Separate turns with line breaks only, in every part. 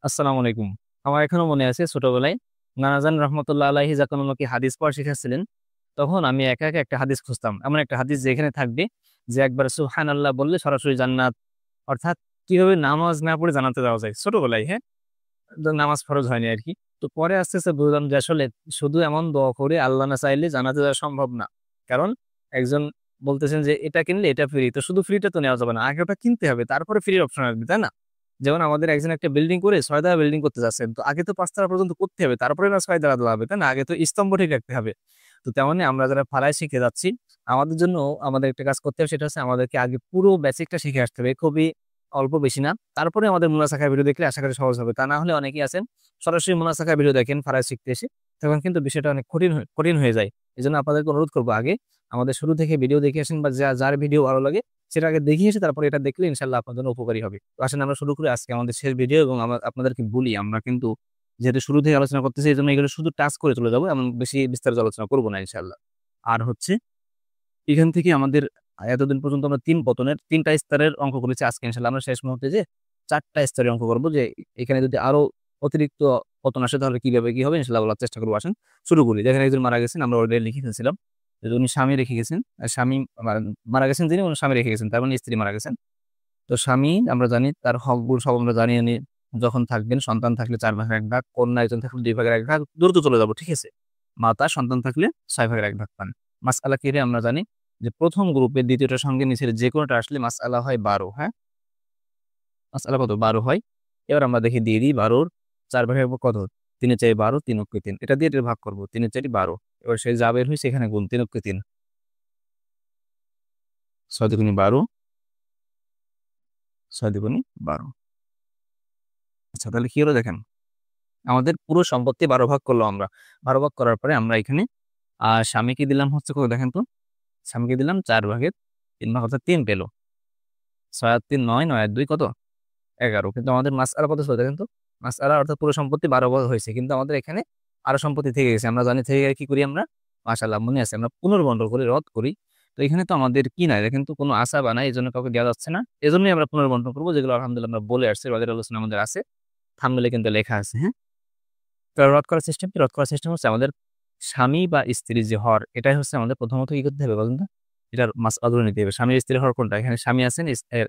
আসসালামু আলাইকুম। আমার এখনো মনে আছে ছোটবেলায় নানাজান রহমতুল্লাহ আলাইহি যখন আমাকে হাদিস পড়া শিখাচ্ছিলেন, তখন আমি একা একা একটা হাদিস খুঁজতাম, এমন একটা হাদিস যেখানে থাকবে যে একবার সুবহান আল্লাহ বললে সরাসরি জান্নাত। অর্থাৎ কিভাবে নামাজ না পড়ে জান্নাতে যাওয়া যায় ছোটবেলায়, হ্যাঁ। তো নামাজ ফরজ হয়নি আর কি। তো পরে আস্তে আস্তে বুঝলাম যে আসলে শুধু এমন দোয়া করে আল্লাহ না চাইলে জান্নাতে যাওয়া সম্ভব না। কারণ একজন বলতেছেন যে এটা কিনলে এটা ফ্রি, তো শুধু ফ্রিটা তো নেওয়া যাবে না, আগে ওটা কিনতে হবে, তারপরে ফ্রির অপশন আসবে, তাই না? যেমন আমাদের একজন একটা বিল্ডিং করে 6 তলা বিল্ডিং করতে যাচ্ছেন, তো আগে তো 5 তলা পর্যন্ত করতে হবে, তারপরে না 6 তলা দেওয়া হবে, তাই না? আগে তো স্তম্ভ ঠিক রাখতে হবে। তো তেমনি আমরা যারা ফালায় শিখে যাচ্ছি, আমাদের জন্য আমাদের একটা কাজ করতে হবে, সেটা হচ্ছে আমাদেরকে আগে পুরো বেসিকটা শিখে আসতে হবে, খুবই অল্প বেশি না। তারপরে আমাদের মুনাসাখা ভিডিও দেখলে আশা করি সহজ হবে। তা না হলে অনেকেই আছেন সরাসরি মুনাসাখা ভিডিও দেখেন ফারাজ শিখতে এসে, তখন কিন্তু বিষয়টা অনেক কঠিন হয়ে যায়। এই জন্য আপনাদেরকে অনুরোধ করবো, আগে আমাদের শুরু থেকে ভিডিও দেখে আসেন, বা যার ভিডিও ভালো লাগে সেটা আগে দেখিয়ে এসে তারপরে এটা দেখলে ইনশাল্লাহ আপনার জন্য উপকারী হবে। তো আসেন আমরা শুরু করি আজকে আমাদের শেষ ভিডিও। এবং আপনাদেরকে বলি, আমরা কিন্তু যেহেতু শুরু থেকে আলোচনা করতেছি, এই জন্য এগুলো শুধু টাচ করে চলে যাবো, এমন বেশি বিস্তারিত আলোচনা করবো না ইনশাল্লাহ। আর হচ্ছে এখান থেকে আমাদের এতদিন পর্যন্ত আমরা তিন পতনের 3টা স্তরের অঙ্ক করেছি, আজকে ইনশাল্লাহ আমরা শেষ মুহূর্তে যে 4টা স্তরের অঙ্ক করবো, যে এখানে যদি আরো অতিরিক্ত পতন আসে তাহলে কিভাবে কি হবে ইনশাল্লাহ বলার চেষ্টা করবো। আসেন শুরু করি। দেখেন একজন মারা গেছেন, আমরা অলরেডি লিখে ফেলছিলাম যে উনি স্বামী রেখে গেছেন, আর স্বামী মারা গেছেন যিনি, উনি স্বামী রেখে গেছেন, তার মানে স্ত্রী মারা গেছেন। তো স্বামী আমরা জানি তার হকগুলো সব আমরা জানি নি। যখন থাকবেন, সন্তান থাকলে 4 ভাগের 1 ভাগ, কন্যা একজন থাকলে 2 ভাগের 1 ভাগ, দ্রুত চলে যাবো, ঠিক আছে। মাতা সন্তান থাকলে 6 ভাগের 1 ভাগ পান। মাসআলা কি রে? আমরা জানি যে প্রথম গ্রুপে দ্বিতীয়টার সঙ্গে নিচের যে কোনোটা আসলে মাসআলা হয় 12, হ্যাঁ। মাসআলা কত? 12 হয়। এবার আমরা দেখি দিয়ে দিই 12-র 4 ভাগের কত? 3 4 12, 3 অক্ষে 3, এটা দিয়ে এটা ভাগ করবো, 3 4 12। এবার সে যা বের হয়েছে এখানে গুণ, 3 অক্ষে 3, 6 2 12, 6 2 12। আচ্ছা তাহলে কি হলো দেখেন, আমাদের পুরো সম্পত্তি 12 ভাগ করলো আমরা। 12 ভাগ করার পরে আমরা এখানে স্বামীকে দিলাম হচ্ছে কত দেখেন তো, স্বামীকে দিলাম 4 ভাগের 3 ভাগ, অর্থাৎ 3 পেলো। 6 আর 3 9, 9 আর 2 কত? 11। কিন্তু আমাদের মাসআলা কত ছিল দেখেন তো, মাসআলা অর্থাৎ পুরো সম্পত্তি 12 ভাগ হয়েছে, কিন্তু আমাদের এখানে আরো সম্পত্তি থেকে গেছে। আমরা জানি থেকে গেলে কি করি আমরা? মাশাআল্লাহ মনে আছে, আমরা পুনর্বন্টন করি, রদ করি। তো এখানে তো আমাদের কি নাই, এটা কিন্তু কোনো আশা বা নাই, এই জন্য কাউকে দেওয়া যাচ্ছে না। এজন্যই আমরা পুনর্বন্টন করবো, যেগুলো আলহামদুলিল্লাহ আমরা বলে আসছি, রদের আলোচনা আমাদের আছে, থাম্বনেলে কিন্তু লেখা আছে, হ্যাঁ। তো রদ করার সিস্টেম কি? রদ করার সিস্টেম হচ্ছে আমাদের স্বামী বা স্ত্রীর যে হর, এটাই হচ্ছে আমাদের প্রথমত কি করতে হবে বলুন তো? এটার মাসআলা ধরে নিতে হবে। স্বামী স্ত্রীর হর কোনটা? এখানে স্বামী আছেন,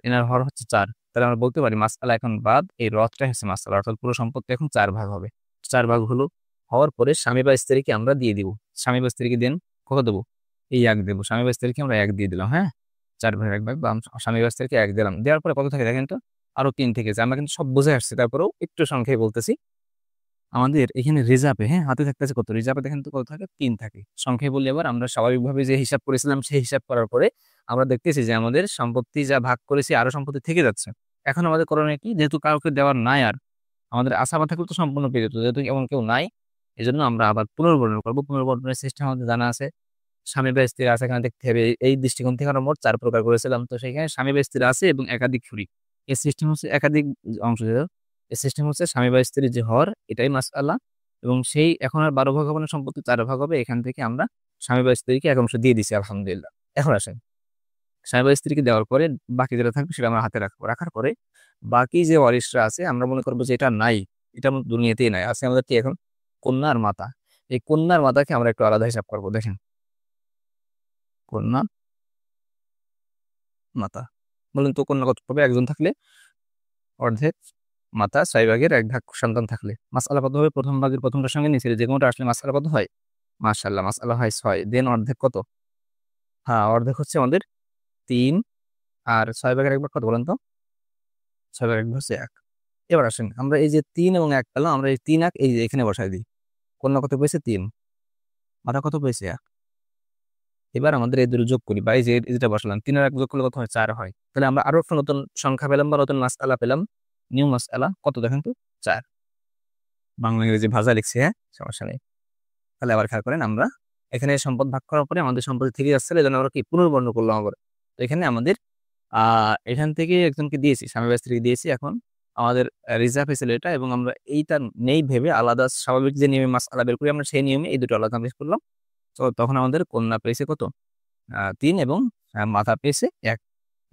এনার হর হচ্ছে 4। তাহলে আমরা বলতে পারি মাসআলা এখন বাদ, এই রদটাই হচ্ছে মাসআলা, অর্থাৎ পুরো সম্পত্তি এখন 4 ভাগ হবে। 4 ভাগ হলো, হওয়ার পরে স্বামী বা স্ত্রীকে আমরা দিয়ে দিব। স্বামী বা স্ত্রীকে দেন কত দেবো? এই 1 দেবো। স্বামী বা স্ত্রীকে আমরা 1 দিয়ে দিলাম, হ্যাঁ। 4 ভাগের 1 ভাগ, বা স্বামী বা স্ত্রীকে 1 দিলাম, দেওয়ার পরে কত থাকে দেখেন তো? আরো 3 থেকে যায়। আমরা কিন্তু সব বুঝে আসছি, তারপরেও একটু সংখ্যায় বলতেছি। আমাদের এখানে রিজার্ভে, হ্যাঁ, হাতে থাকতেছে কত? রিজার্ভে দেখেন তো কত থাকে? 3 থাকে। সংখ্যায় বললে এবার আমরা স্বাভাবিকভাবে যে হিসাব করেছিলাম সেই হিসাব করার পরে আমরা দেখতেছি যে আমাদের সম্পত্তি যা ভাগ করেছি আরো সম্পত্তি থেকে যাচ্ছে। এখন আমাদের করণীয় কি? যেহেতু কাউকে দেওয়ার নাই, আর আমাদের আশাবাদ থাকলে তো সম্পূর্ণ পেয়ে যেত, যেহেতু এমন কেউ নাই, এই জন্য আমরা আবার পুনর্বর্ণন করবো। পুনর্বর্ণনের সিস্টেম আমাদের জানা আছে, স্বামী বা স্ত্রী আছে, এখানে দেখতে হবে। এই দৃষ্টিকোণ থেকে আমরা মোট 4 প্রকার করেছিলাম, তো সেখানে স্বামী বা স্ত্রী আছে এবং একাধিক ফুরি। এই সিস্টেম হচ্ছে একাধিক অংশ, এই সিস্টেম হচ্ছে স্বামী বা স্ত্রীর যে হর, এটাই মাসআলা। এবং সেই এখন আর 12 ভাগ হবে না, সম্পত্তি 4 ভাগ হবে। এখান থেকে আমরা স্বামী বা স্ত্রীকে 1 অংশ দিয়ে দিছি আলহামদুলিল্লাহ। এখন আসেন, স্বামী বা স্ত্রীকে দেওয়ার পরে বাকি যেটা থাকবে সেটা আমরা হাতে রাখবো। রাখার পরে বাকি যে ওয়ারিশরা আছে, আমরা মনে করবো যে এটা নাই, এটা আমাদের দুনিয়াতেই নাই, আছে আমাদের কি এখন? কন্যা আর মাতা। এই কন্যা আর মাতাকে আমরা একটু আলাদা হিসাব করবো। দেখেন, কন্যা, মাতা, বলেন তো কন্যা কত পাবে একজন থাকলে? অর্ধেক। মাতা 6 ভাগের 1 ভাগ সন্তান থাকলে। মাসআলা কত হবে? প্রথম ভাগের প্রথমটার সঙ্গে নিচের যে কোনোটা আসলে মাসআলা কত হয়? মাশাআল্লাহ, মাসআলা হয় 6। দেন অর্ধেক কত? হ্যাঁ, অর্ধেক হচ্ছে আমাদের 3। আর 6 ভাগের 1 ভাগ কত বলেন তো? 6 ভাগের 1 ভাগ হচ্ছে 1। এবার আসেন, আমরা এই যে 3 এবং 1 পেলাম, আমরা এই 3 1 এই যে এখানে বসাই দিই। কন্যা কত পেয়েছে? 3। মাতা কত পেয়েছে? 1। এবার আমাদের এই দুটো যোগ করি, বা এই যে যেটা বসালাম, 3 আর 1 যোগ করলে কত হয়? 4 হয়। তাহলে আমরা আরো একটা নতুন সংখ্যা পেলাম, বা নতুন মাসআলা পেলাম, নিউ মাসআলা। কত দেখেন তো? 4। বাংলা ইংরেজি ভাষা লিখছি, হ্যাঁ, সমস্যা নেই। তাহলে আবার খেয়াল করেন, আমরা এখানে সম্পদ ভাগ করার পরে আমাদের সম্পদ থেকে যাচ্ছে, এই জন্য আমরা কি পুনর্বর্ণ করলাম আবার। তো এখানে আমাদের এখান থেকে একজনকে দিয়েছি, স্বামী বা স্ত্রীকে দিয়েছি। এখন আমাদের রিজার্ভ হয়েছিল এটা, এবং আমরা এইটা নেই ভেবে আলাদা স্বাভাবিক যে নিয়মে মাসআলা বের করি আমরা, সেই নিয়মে এই দুটো আলাদা বের করলাম। তো তখন আমাদের কন্যা পেয়েছে কত? 3, এবং মাথা পেয়েছে 1।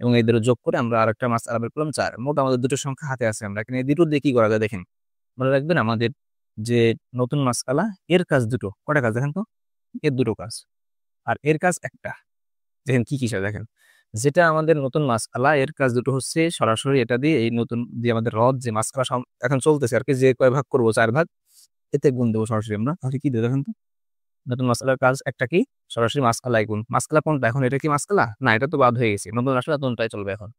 এবং এই দুটো যোগ করে আমরা আরেকটা মাসআলা বের করলাম 4। মোট আমাদের দুটো সংখ্যা হাতে আছে। আমরা এখানে এই দুটো দিয়ে কি করা যায় দেখেন। মনে রাখবেন আমাদের যে নতুন মাসআলা এর কাজ দুটো, কটা কাজ দেখেন তো, এর দুটো কাজ আর এর কাজ একটা। দেখেন কি কিসে দেখেন, যেটা আমাদের নতুন মাসআলা এর কাজ দুটো হচ্ছে সরাসরি এটা দিয়ে এই নতুন যে আমাদের রদ যে মাসআলা এখন চলতেছে আর কি, যে কয় ভাগ করবো 4 ভাগ, এতে গুণ দেবো সরাসরি আমরা। তাহলে কি দেবো দেখেন তো, নতুন মাসআলার কাজ একটা কি, সরাসরি মাসআলাই গুণ। মাসআলা কোনটা এখন, এটা কি মাসআলা না, এটা তো বাদ হয়ে গেছে, নতুন আসলে নতুনটাই চলবে এখন।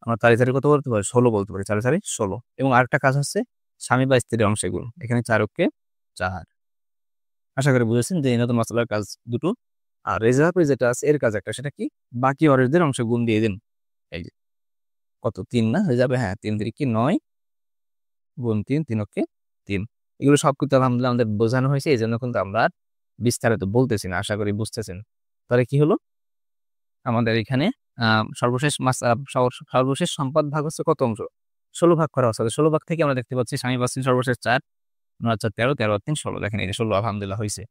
আমরা তারি তারি কত বলতে পারি, 16 বলতে পারি, 4 4 16। এবং আরেকটা কাজ হচ্ছে স্বামী বা স্ত্রীর অংশে গুণ, এখানে 4 কে 4। আশা করি বুঝেছেন যে এই নতুন মাসআলার কাজ দুটো। আর রেজাল্টে যেটা আছে এর কাজ একটা, সেটা কি, বাকি অরেজদের অংশে গুণ দিয়ে দিন। এই যে কত, 3 না হয়ে যাবে, হ্যাঁ 3 3 কি 9 গুণ 3 3 কে 3। এগুলো সব কিন্তু আলহামদুলিল্লাহ আমাদের বোঝানো হয়েছে, এই জন্য কিন্তু আমরা আর বিস্তারিত বলতেছি না, আশা করি বুঝতেছেন। তাহলে কি হলো আমাদের এখানে সর্বশেষ সর্বশেষ সম্পদ ভাগ হচ্ছে কত অংশ, 16 ভাগ করা হচ্ছে। 16 ভাগ থেকে আমরা দেখতে পাচ্ছি স্বামী পাচ্ছি সর্বশেষ 4, 9 4 13, 13 আর 3 16। দেখেন এই যে 16 আলহামদুলিল্লাহ হয়েছে।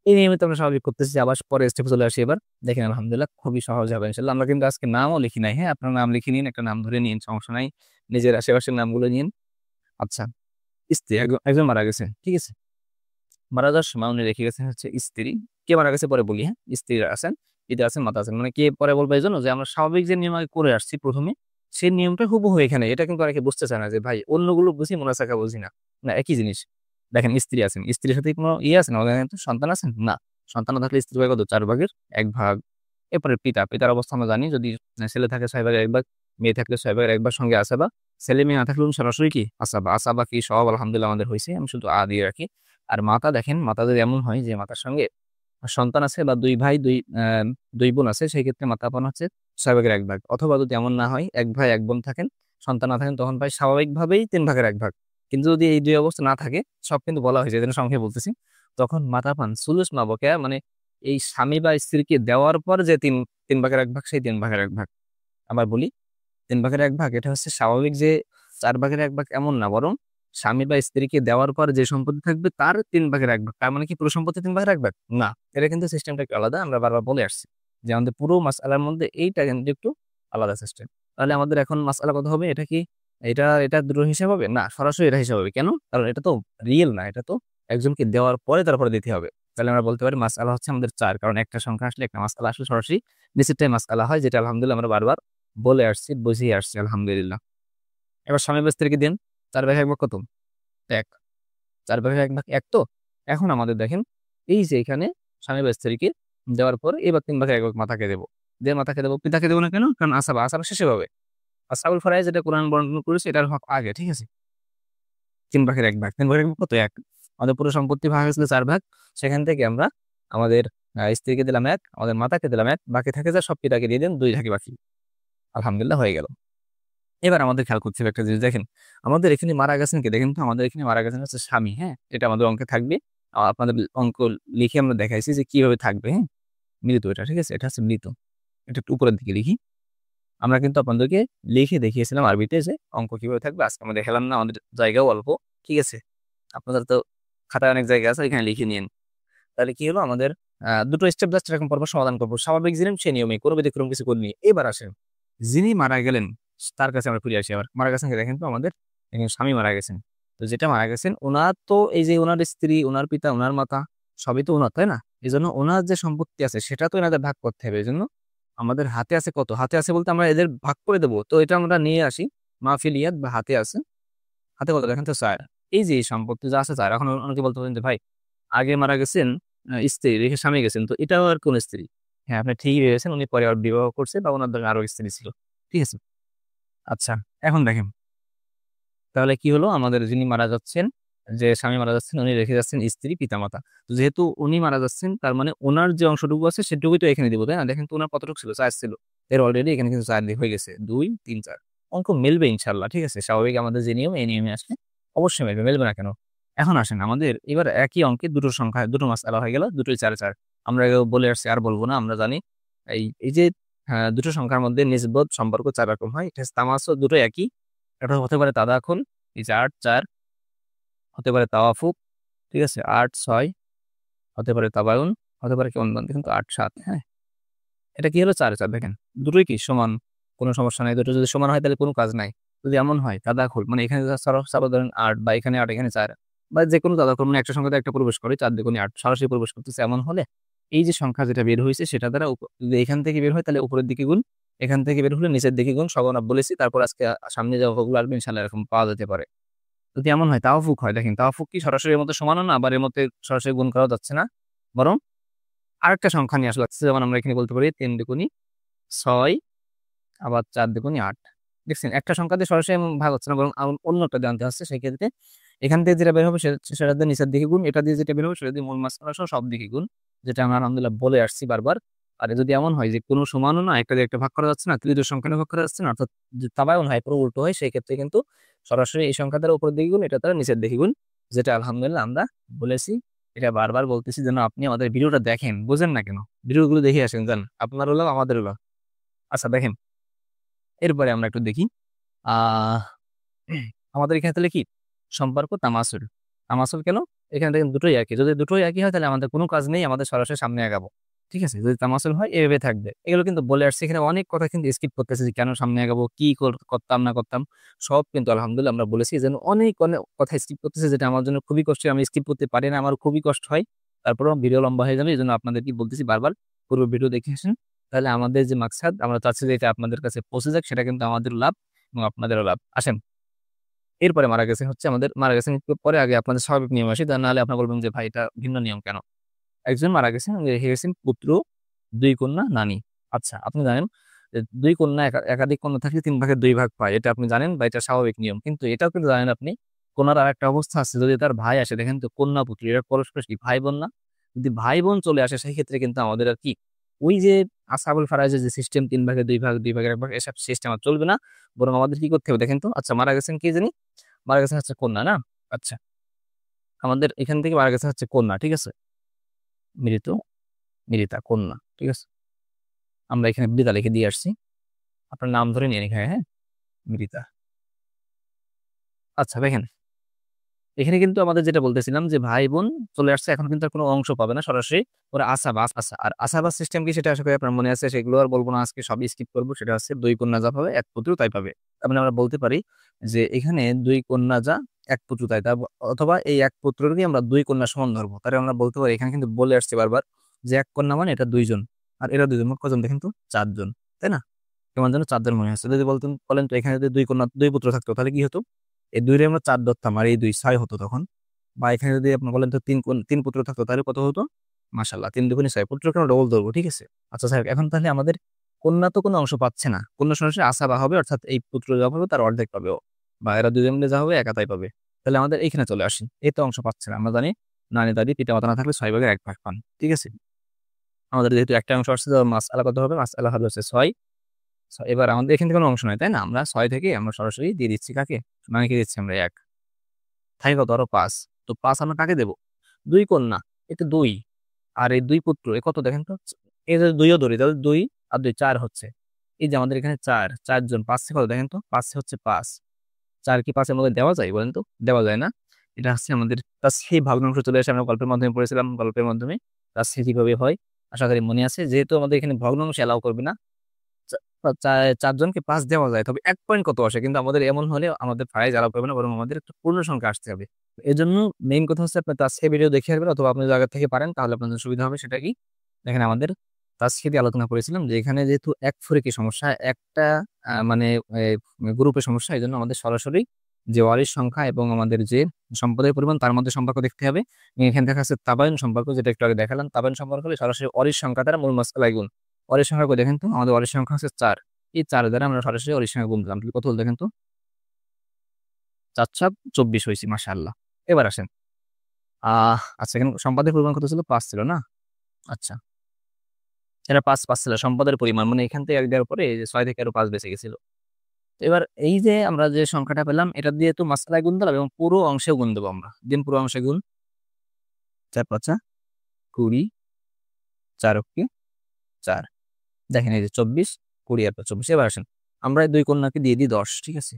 এই নিয়মিত আমরা স্বাভাবিক করতেছি, আবার পরে স্টেপে চলে আসি। এবার দেখেন আলহামদুলিল্লাহ খুবই সহজ হবে ইনশাল্লাহ। আমরা কিন্তু আজকে নামও লিখি নাই, হ্যাঁ আপনার নাম লিখে নিন, একটা নাম ধরে নিন, সমস্যা নাই, নিজের আশেপাশের নামগুলো নিন। আচ্ছা, স্ত্রী একজন একজন মারা গেছে, ঠিক আছে, মারা যাওয়ার সময় উনি রেখে গেছেন হচ্ছে স্ত্রী। কে মারা গেছে পরে বলি, হ্যাঁ স্ত্রীরা আছেন, পিতা আছেন, মাতা আছেন। মানে কে পরে বলবো এই জন্য যে আমরা স্বাভাবিক যে নিয়ম আগে করে আসছি প্রথমে, সেই নিয়মটা হুবহু এখানে। এটা কিন্তু অনেকে বুঝতে চায় না যে ভাই অন্যগুলো বুঝি মোনাসাকা বুঝি না, না একই জিনিস। দেখেন স্ত্রী আছেন, স্ত্রীর সাথে কোনো ইয়ে আছে না, ওদের তো সন্তান আছেন না, সন্তান না থাকলে স্ত্রী ভাগ কত, 4 ভাগের 1 ভাগ। এরপরে পিতা, পিতার অবস্থা আমরা জানি, যদি ছেলে থাকে 6 ভাগের 1 ভাগ, মেয়ে থাকলে 6 ভাগের 1 ভাগ, সঙ্গে আসাবা। ছেলে মেয়ে না থাকলে সরাসরি কি আসাবা, আসাবা কি সব আলহামদুলিল্লাহ আমাদের হয়েছে, আমি শুধু দিয়ে রাখি। আর মাতা দেখেন, মাতা যদি এমন হয় যে মাতার সঙ্গে সন্তান আছে বা 2 ভাই 2 বোন আছে, সেই ক্ষেত্রে মাতা পান হচ্ছে 6 ভাগের 1 ভাগ। অথবা যদি এমন না হয় 1 ভাই 1 বোন থাকেন, সন্তান না থাকেন, তখন ভাই স্বাভাবিকভাবেই 3 ভাগের 1 ভাগ। কিন্তু যদি এই 2 অবস্থা না থাকে, সব কিন্তু বলা হয়েছে, এজন্য সংক্ষেপে বলতেছি, তখন মাতা পান সুলুস মা বকেয়া, মানে এই স্বামী বা স্ত্রীকে দেওয়ার পর যে 3 ভাগের 1 ভাগ, সেই 3 ভাগের 1 ভাগ। আবার বলি, 3 ভাগের 1 ভাগ এটা হচ্ছে স্বাভাবিক যে 4 ভাগের 1 ভাগ এমন না, বরং স্বামী বা স্ত্রীকে দেওয়ার পর যে সম্পত্তি থাকবে তার 3 ভাগের 1 ভাগ। তার মানে কি পুরো সম্পত্তি 3 ভাগের 1 ভাগ না, এটা কিন্তু সিস্টেমটা একটু আলাদা। আমরা বারবার বলে আসছি যে আমাদের পুরো মাসআলার মধ্যে এইটা কিন্তু একটু আলাদা সিস্টেম। তাহলে আমাদের এখন মাসআলা কত হবে, এটা কি, এটা দুটো হিসাব হবে না, সরাসরি এটা হিসাব হবে। কেন, কারণ এটা তো রিয়েল না, এটা তো একজনকে দেওয়ার পরে তারপরে দিতে হবে। তাহলে আমরা বলতে পারি মাসআলা হচ্ছে আমাদের 4, কারণ একটা সংখ্যা আসলে একটা মাসআলা আসলে সরাসরি নিচেরটাই মাসআলা হয়, যেটা আলহামদুলিল্লাহ আমরা বারবার বলে আসছি, বুঝিয়ে আসছি আলহামদুলিল্লাহ। এবার স্বামী বা স্ত্রীকে দেন, 4 ভাগ 1 ভাগ কত, 1, 4 ভাগ 1 ভাগ 1। তো এখন আমাদের দেখেন, এই যে এখানে স্বামী বা স্ত্রীকে দেওয়ার পর এবার 3 ভাগ 1 ভাগ মাতাকে দেবো, দিয়ে মাতাকে দেবো, পিতাকে দেবো না কেন, কারণ আসাবা, আসাবা শেষে হবে। আসাবুল ফারাইজ যেটা কোরআন বর্ণনা করেছে এটার হক আগে, ঠিক আছে। 3 ভাগের 1 ভাগ, 3 ভাগের 1 ভাগ কত, 1। আমাদের পুরো সম্পত্তি ভাগ হয়েছিল 4 ভাগ, সেখান থেকে আমরা আমাদের স্ত্রীকে দিলাম 1, আমাদের মাতাকে দিলাম 1, বাকি থাকে যা সব পিতাকে দিয়ে দেন, 2 থাকে বাকি। আলহামদুলিল্লাহ হয়ে গেল। এবার আমাদের খেয়াল করতে হবে একটা জিনিস, দেখেন আমাদের এখানে মারা গেছেন কে, দেখেন তো আমাদের এখানে মারা গেছেন হচ্ছে স্বামী, হ্যাঁ এটা আমাদের অঙ্কে থাকবে। আপনাদের অঙ্ক লিখে আমরা দেখাইছি যে কিভাবে থাকবে, হ্যাঁ মৃত, এটা ঠিক আছে, এটা হচ্ছে মৃত। এটা একটু উপরের দিকে লিখি, আমরা কিন্তু আপনাদেরকে লিখে দেখিয়েছিলাম আরবিতে যে অঙ্ক কিভাবে থাকবে, আজকে আমরা দেখালাম না, আমাদের জায়গাও অল্প, ঠিক আছে। আপনাদের তো খাতায় অনেক জায়গা আছে, এখানে লিখে নিন। তাহলে কি হলো আমাদের, দুটো স্টেপ জাস্ট এরকম পর্ব সমাধান করবো, স্বাভাবিক জিনিস সে নিয়মে, কোনো ব্যতিক্রম কিছু করিনি। এবার আসেন, যিনি মারা গেলেন তার কাছে আমরা ফিরে আসি। আবার মারা গেছেন দেখেন তো আমাদের এখানে স্বামী মারা গেছেন, তো যেটা মারা গেছেন ওনার তো এই যে ওনার স্ত্রী, ওনার পিতা, ওনার মাতা, সবই তো ওনার, তাই না। এই জন্য ওনার যে সম্পত্তি আছে সেটা তো এনাদের ভাগ করতে হবে। এই জন্য আমাদের হাতে আছে কত, হাতে আছে বলতে আমরা এদের ভাগ করে দেবো, তো এটা আমরা নিয়ে আসি মাহফিলিয়াত বা হাতে আছে। হাতে কত দেখেন তো 4, এই যে এই সম্পত্তি যা আছে 4। এখন অনেকে বলতে পারেন যে ভাই আগে মারা গেছেন স্ত্রী রেখে স্বামী গেছেন, তো এটাও আর কোন স্ত্রী, হ্যাঁ আপনি ঠিকই ভেবেছেন, উনি পরে আর বিবাহ করছে বা ওনার ধরেন আরো স্ত্রী ছিল, ঠিক আছে। আচ্ছা, এখন দেখেন তাহলে কি হলো, আমাদের যিনি মারা যাচ্ছেন, যে স্বামী মারা যাচ্ছেন, উনি রেখে যাচ্ছেন স্ত্রী, পিতামাতা। তো যেহেতু উনি মারা যাচ্ছেন, তার মানে ওনার যে অংশটুকু আছে সেটুকুই তো এখানে দিব, তাই না। দেখেন তো ওনার কতটুকু ছিল, 4 ছিল, এর অলরেডি এখানে কিন্তু 4 হয়ে গেছে, 2 3 4। অঙ্ক মিলবে ইনশাল্লাহ, ঠিক আছে, স্বাভাবিক আমাদের যে নিয়ম, এই নিয়মে আসলে অবশ্যই মিলবে, মিলবে না কেন। এখন আসেন আমাদের এবার একই অঙ্কে দুটো সংখ্যা, দুটো মাসআলা হয়ে গেল, দুটোই 4 4। আমরা এগুলো বলে আসছি, আর বলবো না, আমরা জানি। এই এই যে দুটো সংখ্যার মধ্যে নিসবত সম্পর্ক 4 রকম হয়, এটা তামাসুল, দুটো একই। এটা হতে পারে তাদাখুল, এই যে 8 4, হতে পারে তাওয়াফুক, ঠিক আছে 8 6, হতে পারে তাবায়ুন, হতে পারে কি অন্যান্য, কিন্তু 8 7, হ্যাঁ এটা কি হলো 4 4। দেখেন দুটোই কি সমান, কোনো সমস্যা নাই, দুটো যদি সমান হয় তাহলে কোনো কাজ নাই। যদি এমন হয় তাদাখুল মানে এখানে ধরেন ৮ বা এখানে ৮ এখানে ৪ বা যে কোনো তাদাখুল মানে একটা সংখ্যাতে একটা প্রবেশ করে ৪ দুগুণে ৮ সরাসরি প্রবেশ করতেছে এমন হলে এই যে সংখ্যা যেটা বের হয়েছে সেটা দ্বারা যদি এখান থেকে বের হয় তাহলে উপরের দিকে গুণ, এখান থেকে বের হলে নিচের দিকে গুণ, সগণাব বলেছি। তারপর আজকে সামনে যে অঙ্কগুলো আসবে ইনশাল্লাহ এরকম পাওয়া যেতে পারে। যদি এমন হয় তাওয়াফুক হয়, দেখেন তাওয়াফুক কি সরাসরি এর মধ্যে সমানও না, আবার এর মধ্যে সরাসরি গুণ করা যাচ্ছে না, বরং আরেকটা সংখ্যা নিয়ে আসলে লাগছে। যেমন আমরা এখানে বলতে পারি ৩ দুগুণী ৬ আবার ৪ দুগুণী ৮। দেখছেন একটা সংখ্যা দিয়ে সরাসরি ভাগ হচ্ছে না, বরং অন্যটা জানতে হচ্ছে। সেই ক্ষেত্রে এখান থেকে যেটা বের হবে সেটা দিয়ে নিচের দিকে গুণ, এটা দিয়ে যেটা বের হবে সেটা দিয়ে মূল মাসখানা সহ সব দিকে গুণ, যেটা আমরা আলহামদুলিল্লাহ বলে আসছি বারবার। আর যদি এমন হয় যে কোনো সমানও না, একটা দিয়ে একটা ভাগ করা যাচ্ছে না, তৃতীয় সংখ্যা নিয়ে ভাগ করা যাচ্ছে না, অর্থাৎ যদি তাবায়ুন হয় পুরো উল্টো হয়, সেই ক্ষেত্রে কিন্তু সরাসরি এই সংখ্যা দ্বারা উপরের দিকে গুণ, এটা দ্বারা নিচের দিকে গুণ, যেটা আলহামদুলিল্লাহ আমরা বলেছি। এটা বারবার বলতেছি যেন আপনি আমাদের ভিডিওটা দেখেন, বুঝেন না কেন? ভিডিওগুলো দেখে আসেন, জান আপনার হলো আমাদের হলো। আচ্ছা দেখেন, এরপরে আমরা একটু দেখি। আহ আমাদের এখানে তাহলে কি সম্পর্ক তামাসুল। তামাসুল কেন? এখানে দেখেন দুটোই একই, যদি দুটোই একই হয় তাহলে আমাদের কোনো কাজ নেই, আমাদের সরাসরি সামনে আগাবো। ঠিক আছে, যদি তামাসুল হয় এভাবে থাকবে। এগুলো কিন্তু বলে আসছে, এখানে অনেক কথা কিন্তু স্কিপ করতেছে যে কেন সামনে আগাবো, কি করতাম না করতাম, সব কিন্তু আলহামদুলিল্লাহ আমরা বলেছি। যেন অনেক অনেক কথা স্কিপ করতেছে, যেটা আমার জন্য খুবই কষ্ট, আমি স্কিপ করতে পারি না, আমার খুবই কষ্ট হয়। তারপরেও ভিডিও লম্বা হয়ে যাবে, এই জন্য আপনাদের কি বলতেছি বারবার পুরো ভিডিও দেখে আসেন। তাহলে আমাদের যে মাকসাদ, আমরা চাচ্ছি যে এটা আপনাদের কাছে পৌঁছে যাক, সেটা কিন্তু আমাদের লাভ এবং আপনাদেরও লাভ। আসেন, এরপরে মারা গেছে হচ্ছে আমাদের, মারা গেছেন একটু পরে, আগে আপনাদের স্বাভাবিক নিয়ম আসি, তা নাহলে আপনার বলবেন যে ভাই এটা ভিন্ন নিয়ম কেন। একজন মারা গেছেন, রেখে গেছেন পুত্র, ২ কন্যা, নানী। আচ্ছা আপনি জানেন যে ২ কন্যা একাধিক কন্যা থাকলে ৩ ভাগের ২ ভাগ পায়, এটা আপনি জানেন বা এটা স্বাভাবিক নিয়ম। কিন্তু এটাও কিন্তু জানেন আপনি, কন্যার আর একটা অবস্থা আছে, যদি তার ভাই আসে, দেখেন তো কন্যা পুত্র এরা পরস্পর কি ভাই বোন না? যদি ভাই বোন চলে আসে সেই ক্ষেত্রে কিন্তু আমাদের আর কি ওই যে আসাবুল ফারাজের যে সিস্টেম ৩ ভাগের ২ ভাগ ২ ভাগের ১ ভাগ এসব সিস্টেম আর চলবে না, বরং আমাদের কি করতে হবে দেখেন তো। আচ্ছা মারা গেছেন কি জানি, মারা গেছে হচ্ছে কন্যা না? আচ্ছা আমাদের এখান থেকে মারা গেছে হচ্ছে কন্যা, ঠিক আছে, মৃত মৃতা কন্যা, ঠিক আছে, আমরা এখানে মৃতা লিখে দিয়ে আসছি, আপনার নাম ধরে নিয়ে এখানে, হ্যাঁ, মৃতা। আচ্ছা দেখেন, এখানে কিন্তু আমাদের যেটা বলতেছিলাম যে ভাই বোন চলে আসছে, এখন কিন্তু আর কোনো অংশ পাবে না, সরাসরি ওরা আসাবা। আচ্ছা আর আসাবা সিস্টেম কি সেটা আশা করি আপনার মনে আছে, সেগুলো আর বলবো না আজকে, সবই স্কিপ করবো। সেটা হচ্ছে ২ কন্যা যা পাবে ১ পুত্র তাই পাবে। তার মানে আমরা বলতে পারি যে এখানে ২ কন্যা যা ১ পুত্র তাই, অথবা এই 1 পুত্রকে আমরা ২ কন্যা সমান ধরবো। তাহলে আমরা বলতে পারি, এখানে কিন্তু বলে আসছে বারবার যে ১ কন্যা মানে এটা ২ জন, আর এরা ২ জন, মোট কজন দেখেন তো ৪ জন, তাই না? কেমন যেন ৪ জন মনে হচ্ছে। যদি বলেন তো এখানে যদি ২ কন্যা ২ পুত্র থাকতো তাহলে কি হতো? এই ২ রে আমরা ৪ ধরতাম, আর এই ২ ৬ হতো তখন। বা এখানে যদি আপনি বলেন তো ৩ পুত্র থাকতো তাহলে কত হতো? মাশাআল্লাহ ৩ দুগুণে ৬, পুত্রকে আমরা ডবল ধরবো, ঠিক আছে? আচ্ছা যাই হোক, এখন তাহলে আমাদের কন্যা তো কোনো অংশ পাচ্ছে না, কন্যা সরাসরি আসাবা হবে, অর্থাৎ এই পুত্র যা পাবে তার অর্ধেক পাবে ও, বা এরা ২ জন মিলে যা হবে একা তাই পাবে। তাহলে আমাদের এইখানে চলে আসি, এই তো অংশ পাচ্ছে না। আমরা জানি নানী দাদি পিতা মাতা না থাকলে ৬ ভাগের ১ ভাগ পান, ঠিক আছে? আমাদের যেহেতু একটা অংশ আসছে, মাসআলা কত হবে? মাসআলা হবে হচ্ছে ৬। এবার আমাদের এখান থেকে কোনো অংশ নাই, তাই না? আমরা ৬ থেকে আমরা সরাসরি দিয়ে দিচ্ছি কাকে? নানীকে দিচ্ছি আমরা ১, থাকে কত আরো ৫। তো ৫ আমরা কাকে দেব? ২ কন্যা, এটা ২, আর এই ২ পুত্র এ কত দেখেন তো? এই যে ২ ও ধরি তাহলে ২ আর ২ ৪ হচ্ছে। এই যে আমাদের এখানে ৪ জন, ৫ কত দেখেন তো? ৫ হচ্ছে ৫। ৪ কি ৫ এর মধ্যে দেওয়া যায় বলেন তো? দেওয়া যায় না। এটা হচ্ছে আমাদের তাসহিহ ভগ্নাংশ চলে আসে, আমরা গল্পের মাধ্যমে পড়েছিলাম, গল্পের মাধ্যমে তাসহিহ কিভাবে হয় আশা করি মনে আছে। যেহেতু আমাদের এখানে ভগ্নাংশ এলাও করবে না, ৪ জনকে ৫ দেওয়া যায়, তবে ১ পয়েন্ট কত আসে কিন্তু আমাদের এমন হলে আমাদের প্রাইজ এলাও করবে না, বরং আমাদের একটা পূর্ণ সংখ্যা আসতে হবে। এজন্য মেইন কথা হচ্ছে আপনি তাসহিহ ভিডিও দেখে আসবেন, অথবা আপনি যদি আগে থেকে পারেন তাহলে আপনাদের সুবিধা হবে। সেটা কি? দেখেন আমাদের তাসহিহ দিয়ে আলোচনা করেছিলাম যে এখানে যেহেতু এক ফরিকি সমস্যা, একটা মানে গ্রুপের সমস্যা, এই জন্য আমাদের সরাসরি যে ওয়ারিশ সংখ্যা এবং আমাদের যে সম্পদের পরিমাণ তার মধ্যে সম্পর্ক দেখতে হবে। এখানে দেখা যাচ্ছে তাবায়ুন সম্পর্ক, যেটা একটু আগে দেখালাম। তাবায়ুন সম্পর্ক হলে সরাসরি ওয়ারিশ সংখ্যা দ্বারা মূল মাসআলায় গুণ। ওয়ারিশ সংখ্যা কই দেখেন তো? আমাদের ওয়ারিশ সংখ্যা হচ্ছে ৪। এই ৪ দ্বারা আমরা সরাসরি ওয়ারিশ সংখ্যা গুণ দিলাম, তাহলে কত হলো দেখেন তো? ৪ ২৪ হয়েছে, মাশাআল্লাহ। এবার আসেন, আচ্ছা এখানে সম্পদের পরিমাণ কত ছিল? ৫ ছিল না? আচ্ছা, এটা ৫ ছিল সম্পদের পরিমাণ, মানে এখান থেকে ১ দেওয়ার পরে এই যে ৬ থেকে আরো ৫ বেঁচে গেছিল। তো এবার এই যে আমরা যে সংখ্যাটা পেলাম এটা দিয়ে তো মাসআলায় গুণ দিলাম এবং পুরো অংশে গুণ দেবো আমরা। দিন পুরো অংশে গুণ, ৪ ৫ ২০, ৪ অক্ষে ৪। দেখেন এই যে ২৪, ২০ আর ২৪। এবার আসেন, আমরা এই ২ কন্যাকে দিয়ে দিই ১০, ঠিক আছে?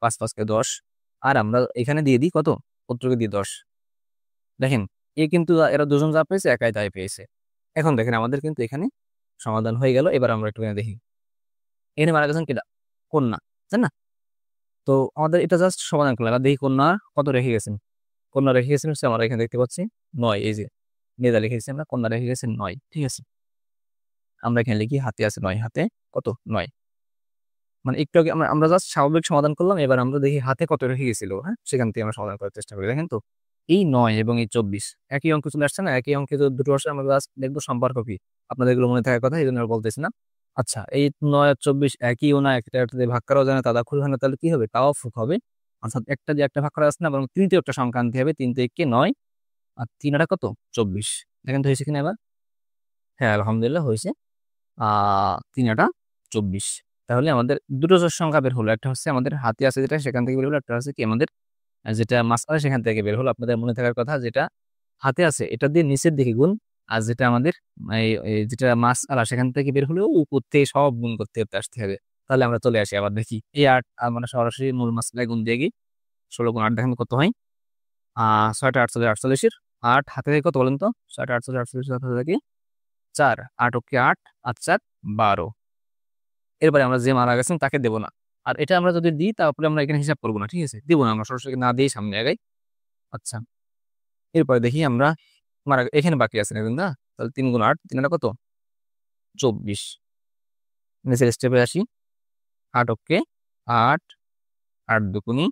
৫ ৫ কে ১০, আর আমরা এখানে দিয়ে দিই কত? পুত্রকে দিই ১০। দেখেন কিন্তু এরা দুজন যা পেয়েছে একাই তাই পেয়েছে। এখন দেখেন আমাদের কিন্তু এখানে সমাধান হয়ে গেল। এবার আমরা একটুখানি দেখি, এখানে মারা গেছেন কেডা? কন্যা, তাই না? তো আমাদের এটা জাস্ট সমাধান করলাম। এবার দেখি কন্যা কত রেখে গেছেন। কন্যা রেখে গেছেন হচ্ছে আমরা এখানে দেখতে পাচ্ছি ৯। এই যে মেয়েদা রেখে গেছি আমরা, কন্যা রেখে গেছেন ৯। ঠিক আছে, আমরা এখানে লিখি হাতে আছে ৯। হাতে কত? ৯। মানে একটু আগে আমরা জাস্ট স্বাভাবিক সমাধান করলাম। এবার আমরা দেখি হাতে কত রেখে গেছিল, হ্যাঁ, সেখান থেকে আমরা সমাধান করার চেষ্টা করি। দেখেন তো, এই ৯ এবং এই ২৪ একই অঙ্ক চলে আসছে না? একই অঙ্কে যদি দুটো আসে আমরা জাস্ট দেখবো সম্পর্ক কি। আপনাদের এগুলো মনে থাকার কথা, এই জন্য আর বলতেছি না। আচ্ছা, এই ৯ আর ২৪ একইও না, একটা একটা দিয়ে ভাগ করাও যায় না, তাদাখুল হয় না, তাহলে কি হবে? তাওয়াফুক হবে। অর্থাৎ একটা দিয়ে একটা ভাগ করা যাচ্ছে না, বরং তৃতীয় একটা সংখ্যা আনতে হবে। ৩ থেকে ৯ আর ৩ এটা কত? ২৪। দেখেন তো হয়েছে কিনা এবার? হ্যাঁ, আলহামদুলিল্লাহ হয়েছে। ৩ আটা ২৪। তাহলে আমাদের দুটো জোড় সংখ্যা বের হলো। একটা হচ্ছে আমাদের হাতে আছে যেটা, সেখান থেকে বের হলো। একটা হচ্ছে কি আমাদের যেটা মাসআলা, সেখান থেকে বের হলো। আপনাদের মনে থাকার কথা, যেটা হাতে আছে এটা দিয়ে নিচের দিকে গুণ, আর যেটা আমাদের যেটা মাসআলা সেখান থেকে বের হলেও উপর থেকে সব গুণ করতে করতে আসতে হবে। তাহলে আমরা চলে আসি আবার দেখি এই ৮ আমরা সরাসরি মূল মাসআলায় গুণ দিয়ে গিয়ে ১৬ গুণ ৮ দেখেন কত হয়। ৬টা ৪৮ ৪৮-এর ৮ হাতে থেকে কত বলেন তো? ৬টা ৪৮ ৪৮ হাতে থেকে ৪, ৮ ওকে ৮ আর ৪ ১২। এরপরে আমরা যে মারা গেছেন তাকে দেব না। আর এটা আমরা যদি দিই তারপরে আমরা এখানে হিসাব করব না। ঠিক আছে? দিব না, আমরা সরাসরি না দিয়েই সামনে আগাই। আচ্ছা, এরপরে দেখি আমরা এখানে বাকি আছে দেখুন না? তাহলে ৩ গুণ ৮, ৩ কত? ২৪। নিচের স্টেপে আসি। ৮ ওকে ৮, ৮ দুগুণী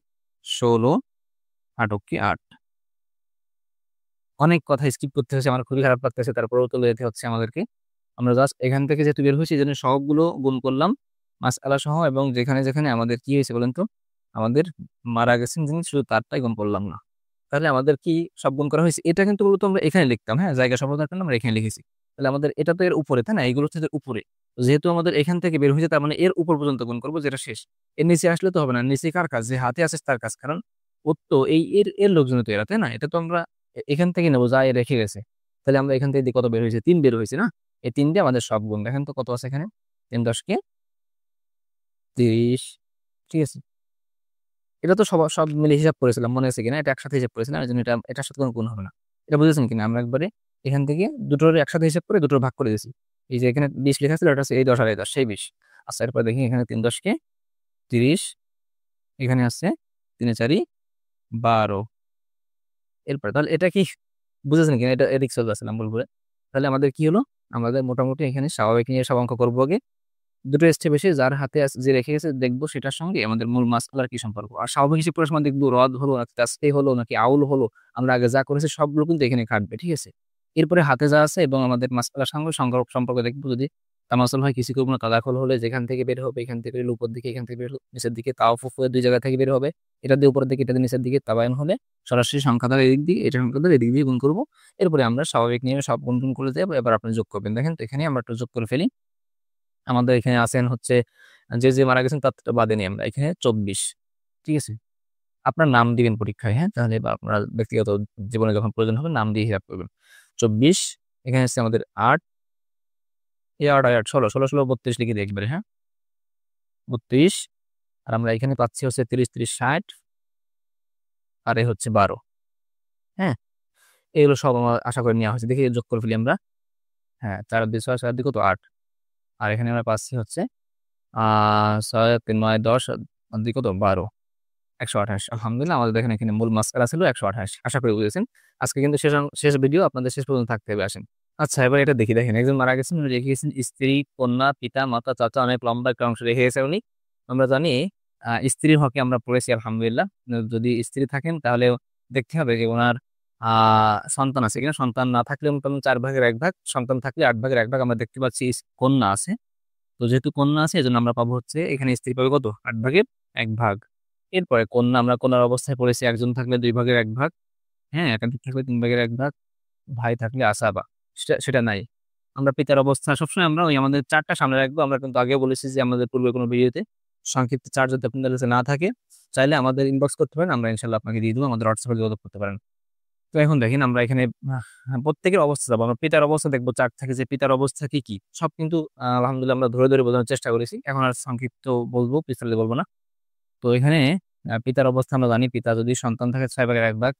১৬, ৮ ওকে ৮। অনেক কথা স্কিপ করতে হয়েছে, আমার খুবই খারাপ লাগতেছে, তারপরেও চলে যেতে হচ্ছে আমাদেরকে। আমরা জাস্ট এখান থেকে যেহেতু বের হয়েছি এজন্য সবগুলো গুণ করলাম মাসআলা সহ, এবং যেখানে যেখানে আমাদের কি হয়েছে বলেন তো, আমাদের মারা গেছেন যিনি শুধু তারটাই গুণ করলাম না। তাহলে আমাদের কি সব গুণ করা হয়েছে? এটা কিন্তু মূলত আমরা এখানে লিখতাম, হ্যাঁ, জায়গা স্বল্পতার কারণে আমরা এখানে লিখেছি। তাহলে আমাদের এটা তো এর উপরে, তাই না? এগুলো হচ্ছে এর উপরে। তো যেহেতু আমাদের এখান থেকে বের হয়েছে, তার মানে এর উপর পর্যন্ত গুণ করবো, যেটা শেষ। এর নিচে আসলে তো হবে না। নিচে কার কাজ? যে হাতে আছে তার কাজ। কারণ ও তো এই এর এর লোকজনই তো এরা, তাই না? এটা তো আমরা এখান থেকে নেবো যা এ রেখে গেছে। তাহলে আমরা এখান থেকে দিয়ে কত বের হয়েছে? ৩ বের হয়েছে না? এই ৩ দিয়ে আমাদের সব গুণ। দেখেন তো কত আছে এখানে? ৩ × ১০ = ৩০। ঠিক আছে? এটা তো সব মিলে হিসাব করেছিলাম। মনে আছে কিনা? এটা একসাথে হিসাব করেছিলাম। এজন্য এটার সাথে কোনো গুণ হবে না। এটা বুঝেছেন কিনা? আমরা একবারে এখান থেকে দুটোর একসাথে হিসাব করে দুটোর ভাগ করে দিয়েছি। এই যে এখানে ২০ লেখা ছিল, এটা হচ্ছে এই ১০ আর এই ১০ সেই ২০। আচ্ছা, এরপর দেখি এখানে ৩ × ১০ = ৩০। এখানে আছে ৩ এ ৪ = ১২। এরপরে তাহলে এটা কি বুঝেছেন কিনা? এটা এদিক চলে যাচ্ছিলাম ভুল করে। তাহলে আমাদের কি হলো? আমাদের মোটামুটি এখানে স্বাভাবিক নিয়ে সব অঙ্ক করব আগে। দুটো স্টেপ এসে যার হাতে যে রেখে গেছে দেখবো সেটার সঙ্গে আমাদের মূল মাসআলার কি সম্পর্ক। আর স্বাভাবিক হিসাব করার সময় দেখবো রদ হলো নাকি তাসফিহ হলো নাকি আউল হলো। আমরা আগে যা করেছি সবগুলো কিন্তু এখানে খাটবে। ঠিক আছে? এরপরে হাতে যা আছে এবং আমাদের মাসআলার সঙ্গে সম্পর্ক দেখবো। যদি তামাসুল হয় কিছু করব না, তাদাখুল হলে যেখান থেকে বের হবে এখান থেকে উপর দিকে, এখান থেকে বের হলো নিচের দিকে, তাওয়াফুক হয়ে ২ জায়গা থেকে বের হবে। এটা দিয়ে উপরের দিকে, এটা দিয়ে নিচের দিকে, তাবায়ুন হলে সরাসরি সংখ্যা দ্বারা এদিক দিয়ে, এটা সংখ্যা দ্বারা এদিক দিয়ে গুণ করব। এরপরে আমরা স্বাভাবিক নিয়মে সব গুণ করে দেব। এবার আপনি যোগ করবেন। দেখেন তো এখানে আমরা একটু যোগ করে ফেলি। আমাদের এখানে আছেন হচ্ছে যে মারা গেছেন তার বাদে নিই আমরা। এখানে ২৪। ঠিক আছে? আপনার নাম দিবেন পরীক্ষায়, হ্যাঁ? তাহলে বা আপনার ব্যক্তিগত জীবনে যখন প্রয়োজন হবে নাম দিয়ে হিসাব করবেন। ২৪, এখানে হচ্ছে আমাদের ৮, এই ৮ আর ৮ ১৬, ১৬, ১৬ ৩২ লিখে দিই একবারে, হ্যাঁ? ৩২। আর আমরা এখানে পাচ্ছি হচ্ছে ৩০, ৩০, ৬০ আর এ হচ্ছে ১২। হ্যাঁ? এগুলো সব আমার আশা করি নেওয়া হয়েছে। দেখি যোগ করে ফেলি আমরা। হ্যাঁ, ৪ আর ২ ৬, ৬ আর ২ কত? ৮। আর এখানে আমরা পাচ্ছি হচ্ছে ৬ আর ৩ ৯ ১০ আর ২ কত? ১২। ১২৮। আলহামদুলিল্লাহ, আমাদের দেখেন এখানে মূল মাসআলা ছিল ১২৮। আশা করি বুঝেছেন। আজকে কিন্তু শেষ ভিডিও, আপনাদের শেষ পর্যন্ত থাকতে হবে, আসেন। আচ্ছা, এবার এটা দেখি। দেখেন একজন মারা গেছেন, উনি রেখে গেছেন স্ত্রী, কন্যা, পিতা, মাতা, চাচা, অনেক লম্বা একটা অংশ রেখে গেছেন উনি। আমরা জানি স্ত্রীর হকে আমরা পড়েছি আলহামদুলিল্লাহ। যদি স্ত্রী থাকেন তাহলে দেখতে হবে যে উনার সন্তান আছে কিনা। সন্তান না থাকলে মোটামুটি ৪ ভাগের ১ ভাগ, সন্তান থাকলে ৮ ভাগের ১ ভাগ। আমরা দেখতে পাচ্ছি কন্যা আছে। তো যেহেতু কন্যা আছে এজন্য আমরা পাবো হচ্ছে এখানে স্ত্রী পাবে কত? ৮ ভাগের ১ ভাগ। এরপরে কন্যা, আমরা কন্যার অবস্থায় পড়েছি একজন থাকলে ২ ভাগের ১ ভাগ, হ্যাঁ, একাধিক থাকলে ৩ ভাগের ১ ভাগ, ভাই থাকলে আসাবা। সেটা নাই। আমরা পিতার অবস্থা সবসময় আমরা ওই আমাদের চার্টটা সামনে রাখবো। আমরা কিন্তু আগেও বলেছি যে আমাদের পূর্বে কোনো ভিডিওতে সংক্ষিপ্ত চার্ট যদি আপনাদের কাছে না থাকে, চাইলে আমাদের ইনবক্স করতে পারেন। আমরা ইনশাআল্লাহ আপনাকে দিয়ে দেবো। আমাদের হোয়াটসঅ্যাপে যোগাযোগ করতে পারেন। তো এখন দেখেন আমরা এখানে প্রত্যেকের অবস্থা যাবো। আমরা পিতার অবস্থা দেখবো, চার্ট থেকে যে পিতার অবস্থা কি কি সব কিন্তু আলহামদুলিল্লাহ আমরা ধরে ধরে বোঝানোর চেষ্টা করেছি। এখন আর সংক্ষিপ্ত বলবো, বিস্তারিত বলবো না। তো এখানে পিতার অবস্থা আমরা জানি। পিতা যদি সন্তান থাকে ৬ ভাগের ১ ভাগ,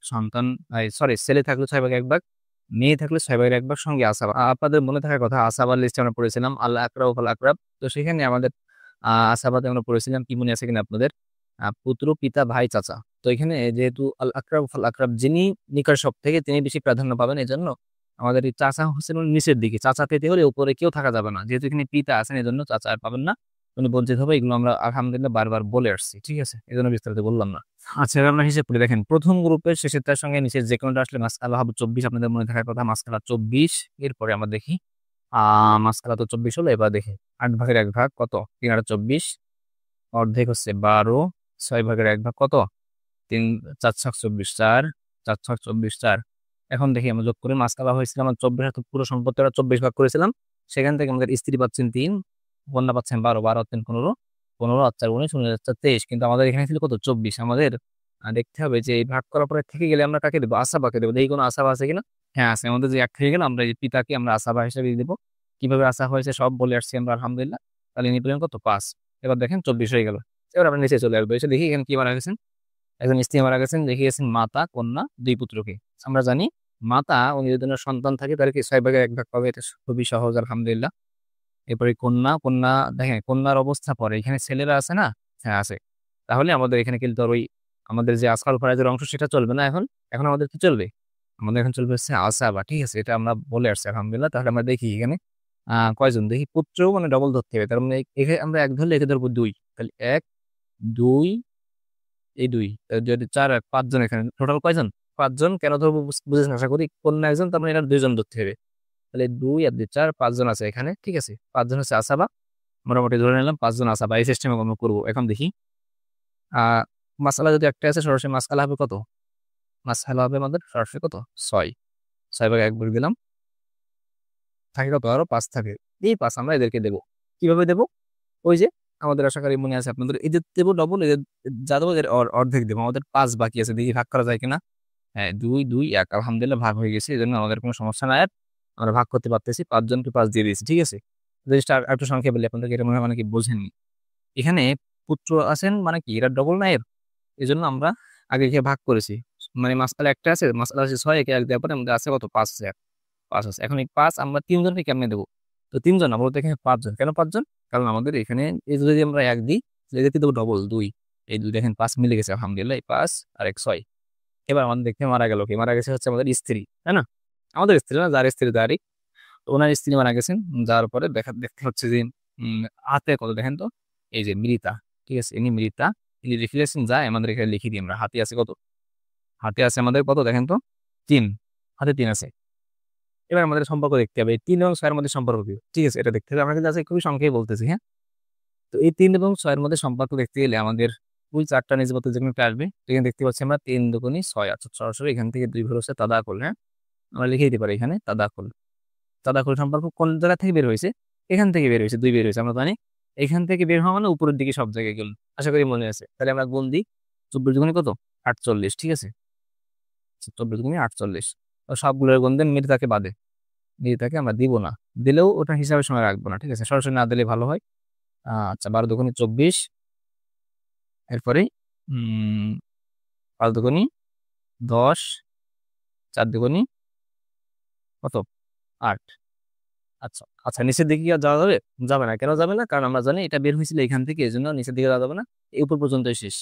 ছেলে থাকলে ৬ ভাগের ১ ভাগ, মেয়ে থাকলে ৬ ভাগের ১ ভাগ, সঙ্গে আসাবা। আপনাদের মনে থাকার কথা, আসাবার লিস্টে আমরা পড়েছিলাম আল আকরাব ফাল আকরাব। তো সেখানে আমাদের আসাবাতে আমরা পড়েছিলাম, কি মনে আছে কিনা আপনাদের? পুত্র, পিতা, ভাই, চাচা। তো এখানে যেহেতু আল আকরাব ফাল আকরাব, যিনি নিকট সব থেকে তিনি বেশি প্রাধান্য পাবেন, এই জন্য আমাদের এই চাচা হোসেন নিচের দিকে, চাচা পেতে হলে উপরে কেউ থাকা যাবে না, যেহেতু এখানে পিতা আছেন এই জন্য চাচা আর পাবেন না, উনি বঞ্চিত হবে। এগুলো আমরা আলহামদুলিল্লাহ বারবার বলে আসছি, ঠিক আছে, এই জন্য বিস্তারিত বললাম না। আচ্ছা, এবার আমরা হিসেব করে দেখেন, প্রথম গ্রুপের শেষের তার সঙ্গে নিচের যে কোনোটা আসলে মাসআলা হবে 24, আপনাদের মনে থাকার কথা মাসআলা 24। এরপরে আমরা দেখি মাসআলা তো 24 হলো, এবার দেখি 8 ভাগের 1 ভাগ কত, 3 আর 24, অর্ধেক হচ্ছে 12, 6 ভাগের 1 ভাগ কত, 3, 4 ছক 24, 4, 4 ছক 24, 4। এখন দেখি আমরা যোগ করে মাসআলা হয়েছিল আমার 24, হাতে পুরো সম্পত্তি আমরা 24 ভাগ করেছিলাম, সেখান থেকে আমাদের স্ত্রী পাচ্ছেন 3, কন্যা পাচ্ছেন 12, 12 আর 3 15, 15 আর 4 19, 19 আর 4 23। কিন্তু আমাদের এখানে ছিল কত, 24। আমাদের দেখতে হবে যে এই ভাগ করার পরে থেকে গেলে আমরা কাকে দেবো, আসাবাকে দেবো। দেখি কোনো আসাবা আছে কিনা। হ্যাঁ আছে, আমাদের যে এক থেকে গেল আমরা এই পিতাকে আমরা আসাবা হিসেবে দেবো। কিভাবে আসা হয়েছে সব বলে আসছি আমরা আলহামদুলিল্লাহ। তাহলে নিয়ে পেলেন কত, 5। এবার দেখেন 24 হয়ে গেল। এবার আমরা নিচে চলে আসবো, এসে দেখি এখানে কি মারা গেছেন, একজন স্ত্রী মারা গেছেন, দেখিয়েছেন মাতা, কন্যা, 2 পুত্রকে। আমরা জানি মাতা উনি যদি ওনার সন্তান থাকে তাহলে কি 6 ভাগের 1 ভাগ পাবে, এটা খুবই সহজ আলহামদুলিল্লাহ। এরপরে কন্যা, কন্যা দেখেন কন্যার অবস্থা পরে, এখানে ছেলেরা আছে না, হ্যাঁ আছে। তাহলে আমাদের এখানে কিন্তু আর ওই আমাদের যে আসকাল ফরাজের অংশ সেটা চলবে না এখন। এখন আমাদের কি চলবে, আমাদের এখন চলবে হচ্ছে আসাবা, ঠিক আছে, এটা আমরা বলে আসছি আলহামদুলিল্লাহ। তাহলে আমরা দেখি এখানে কয়জন, দেখি পুত্র মানে ডবল ধরতে হবে, তার মানে এখানে আমরা 1 ধরলে একে ধরবো 2, তাহলে 1 2, এই 2, যদি 4 আর 5 জন, এখানে টোটাল কয়জন, 5 জন। কেন ধরবো বুঝেছেন আশা করি, কন্যা একজন, তার মানে এটা 2 জন ধরতে হবে। তাহলে 2 আর 2 4, 5 জন আছে এখানে, ঠিক আছে, 5 জন হচ্ছে আসাবা, মোটামুটি ধরে নিলাম 5 জন আসাবা। এই সিস্টেমে আমরা করবো। এখন দেখি আহ মাসালা যদি একটা আছে, সরাসরি মাসআলা হবে কত, মাসআলা হবে আমাদের সরাসরি কত, 6, 6 ভাগ 1 বলে দিলাম, থাকে কত, আরো 5 থাকে। এই 5 আমরা এদেরকে দেবো। কিভাবে দেবো, ওই যে আমাদের আশা করি মনে আছে আপনাদের, এদের দেবো ডবল, এদের যা দেবো এদের অর্ধেক দেবো। আমাদের 5 বাকি আছে, দেখি ভাগ করা যায় কিনা। হ্যাঁ 2 2 1, আলহামদুলিল্লাহ ভাগ হয়ে গেছে, এই জন্য আমাদের কোনো সমস্যা নাই আর, আমরা ভাগ করতে পারতেছি। 5 জনকে 5 দিয়ে দিয়েছি, ঠিক আছে। জিনিসটা আর একটু সংখ্যা বলি আপনাদেরকে, এটা মনে হয় মানে কি বোঝেননি। এখানে পুত্র আছেন মানে কি, এরা ডবল না এর, এই জন্য আমরা আগে একে ভাগ করেছি। মানে মাসআলা একটা আছে, মাসআলা আছে 6, একে 1 দেওয়ার পরে আমাদের আছে কত, 5 আছে, 5 আছে। এখন এই 5 আমরা 3 জনকে কেমনে দেবো, তো 3 জন আমরা তো এখানে 5 জন, কেন 5 জন, কারণ আমাদের এখানে এই যদি আমরা 1 দিই, এদেরকে দেবো ডবল 2, এই 2 দেখেন 5 মিলে গেছে আলহামদুলিল্লাহ, এই 5 আর 1 6। এবার আমাদের দেখতে মারা গেল, কি মারা গেছে হচ্ছে আমাদের স্ত্রী, তাই না, আমাদের স্ত্রী না, যার স্ত্রী তারই। তো ওনার স্ত্রী মারা গেছেন, যাওয়ার পরে দেখতে হচ্ছে যে হাতে কত দেখেন তো, এই যে মৃতা, ঠিক আছে, ইনি মৃতা, ইনি লিখে গেছেন, যায় আমাদের এখানে লিখে দিই আমরা। হাতে আছে কত, হাতে আছে আমাদের কত দেখেন তো, 3, হাতে 3 আছে। এবার আমাদের সম্পর্ক দেখতে হবে, এই 3 এবং 6 এর মধ্যে সম্পর্ক কি, ঠিক আছে, এটা দেখতে হবে। আমরা কিন্তু আজকে খুবই সংক্ষেপে বলতেছি, হ্যাঁ। তো এই 3 এবং 6 এর মধ্যে সম্পর্ক দেখতে গেলে আমাদের ওই 4টা নিসবতের যেখানে আসবে, এখানে দেখতে পাচ্ছি আমরা 3 দুগুণী 6, আচ্ছা সরাসরি এখান থেকে 2 ভর হচ্ছে তাদাকুল, হ্যাঁ, আমরা লিখে দিতে পারি এখানে তাদাকুল। তাদাকুল সম্পর্ক কোন জায়গা থেকে বের হয়েছে, এখান থেকে বের হয়েছে, 2 বের হয়েছে, আমরা জানি। এখান থেকে বের হওয়া মানে উপরের দিকে সব জায়গায় গেল, আশা করি মনে আছে। তাহলে আমরা গুণ দিই, 24 দুগুণী কত, 48, ঠিক আছে, 24 দুগুণী 48। সবগুলোর গুণ দেন, মির্জাকে বাদে, মির্জাকে আমরা দিব না, দিলেও ওটা হিসাবের সময় রাখবো না, ঠিক আছে, সরাসরি না দিলে ভালো হয়। আচ্ছা 12 দুগুণী 24, এরপরে 5 দুগুণী 10, 4 দুগুণী কত, 8। আচ্ছা আচ্ছা, নিচের দিকে কি আর যাওয়া যাবে, যাবে না, কেন যাবে না, কারণ আমরা জানি এটা বের হয়েছিল এখান থেকে, এই জন্য নিচের দিকে যাওয়া যাবে না, এই উপর পর্যন্তই শেষ।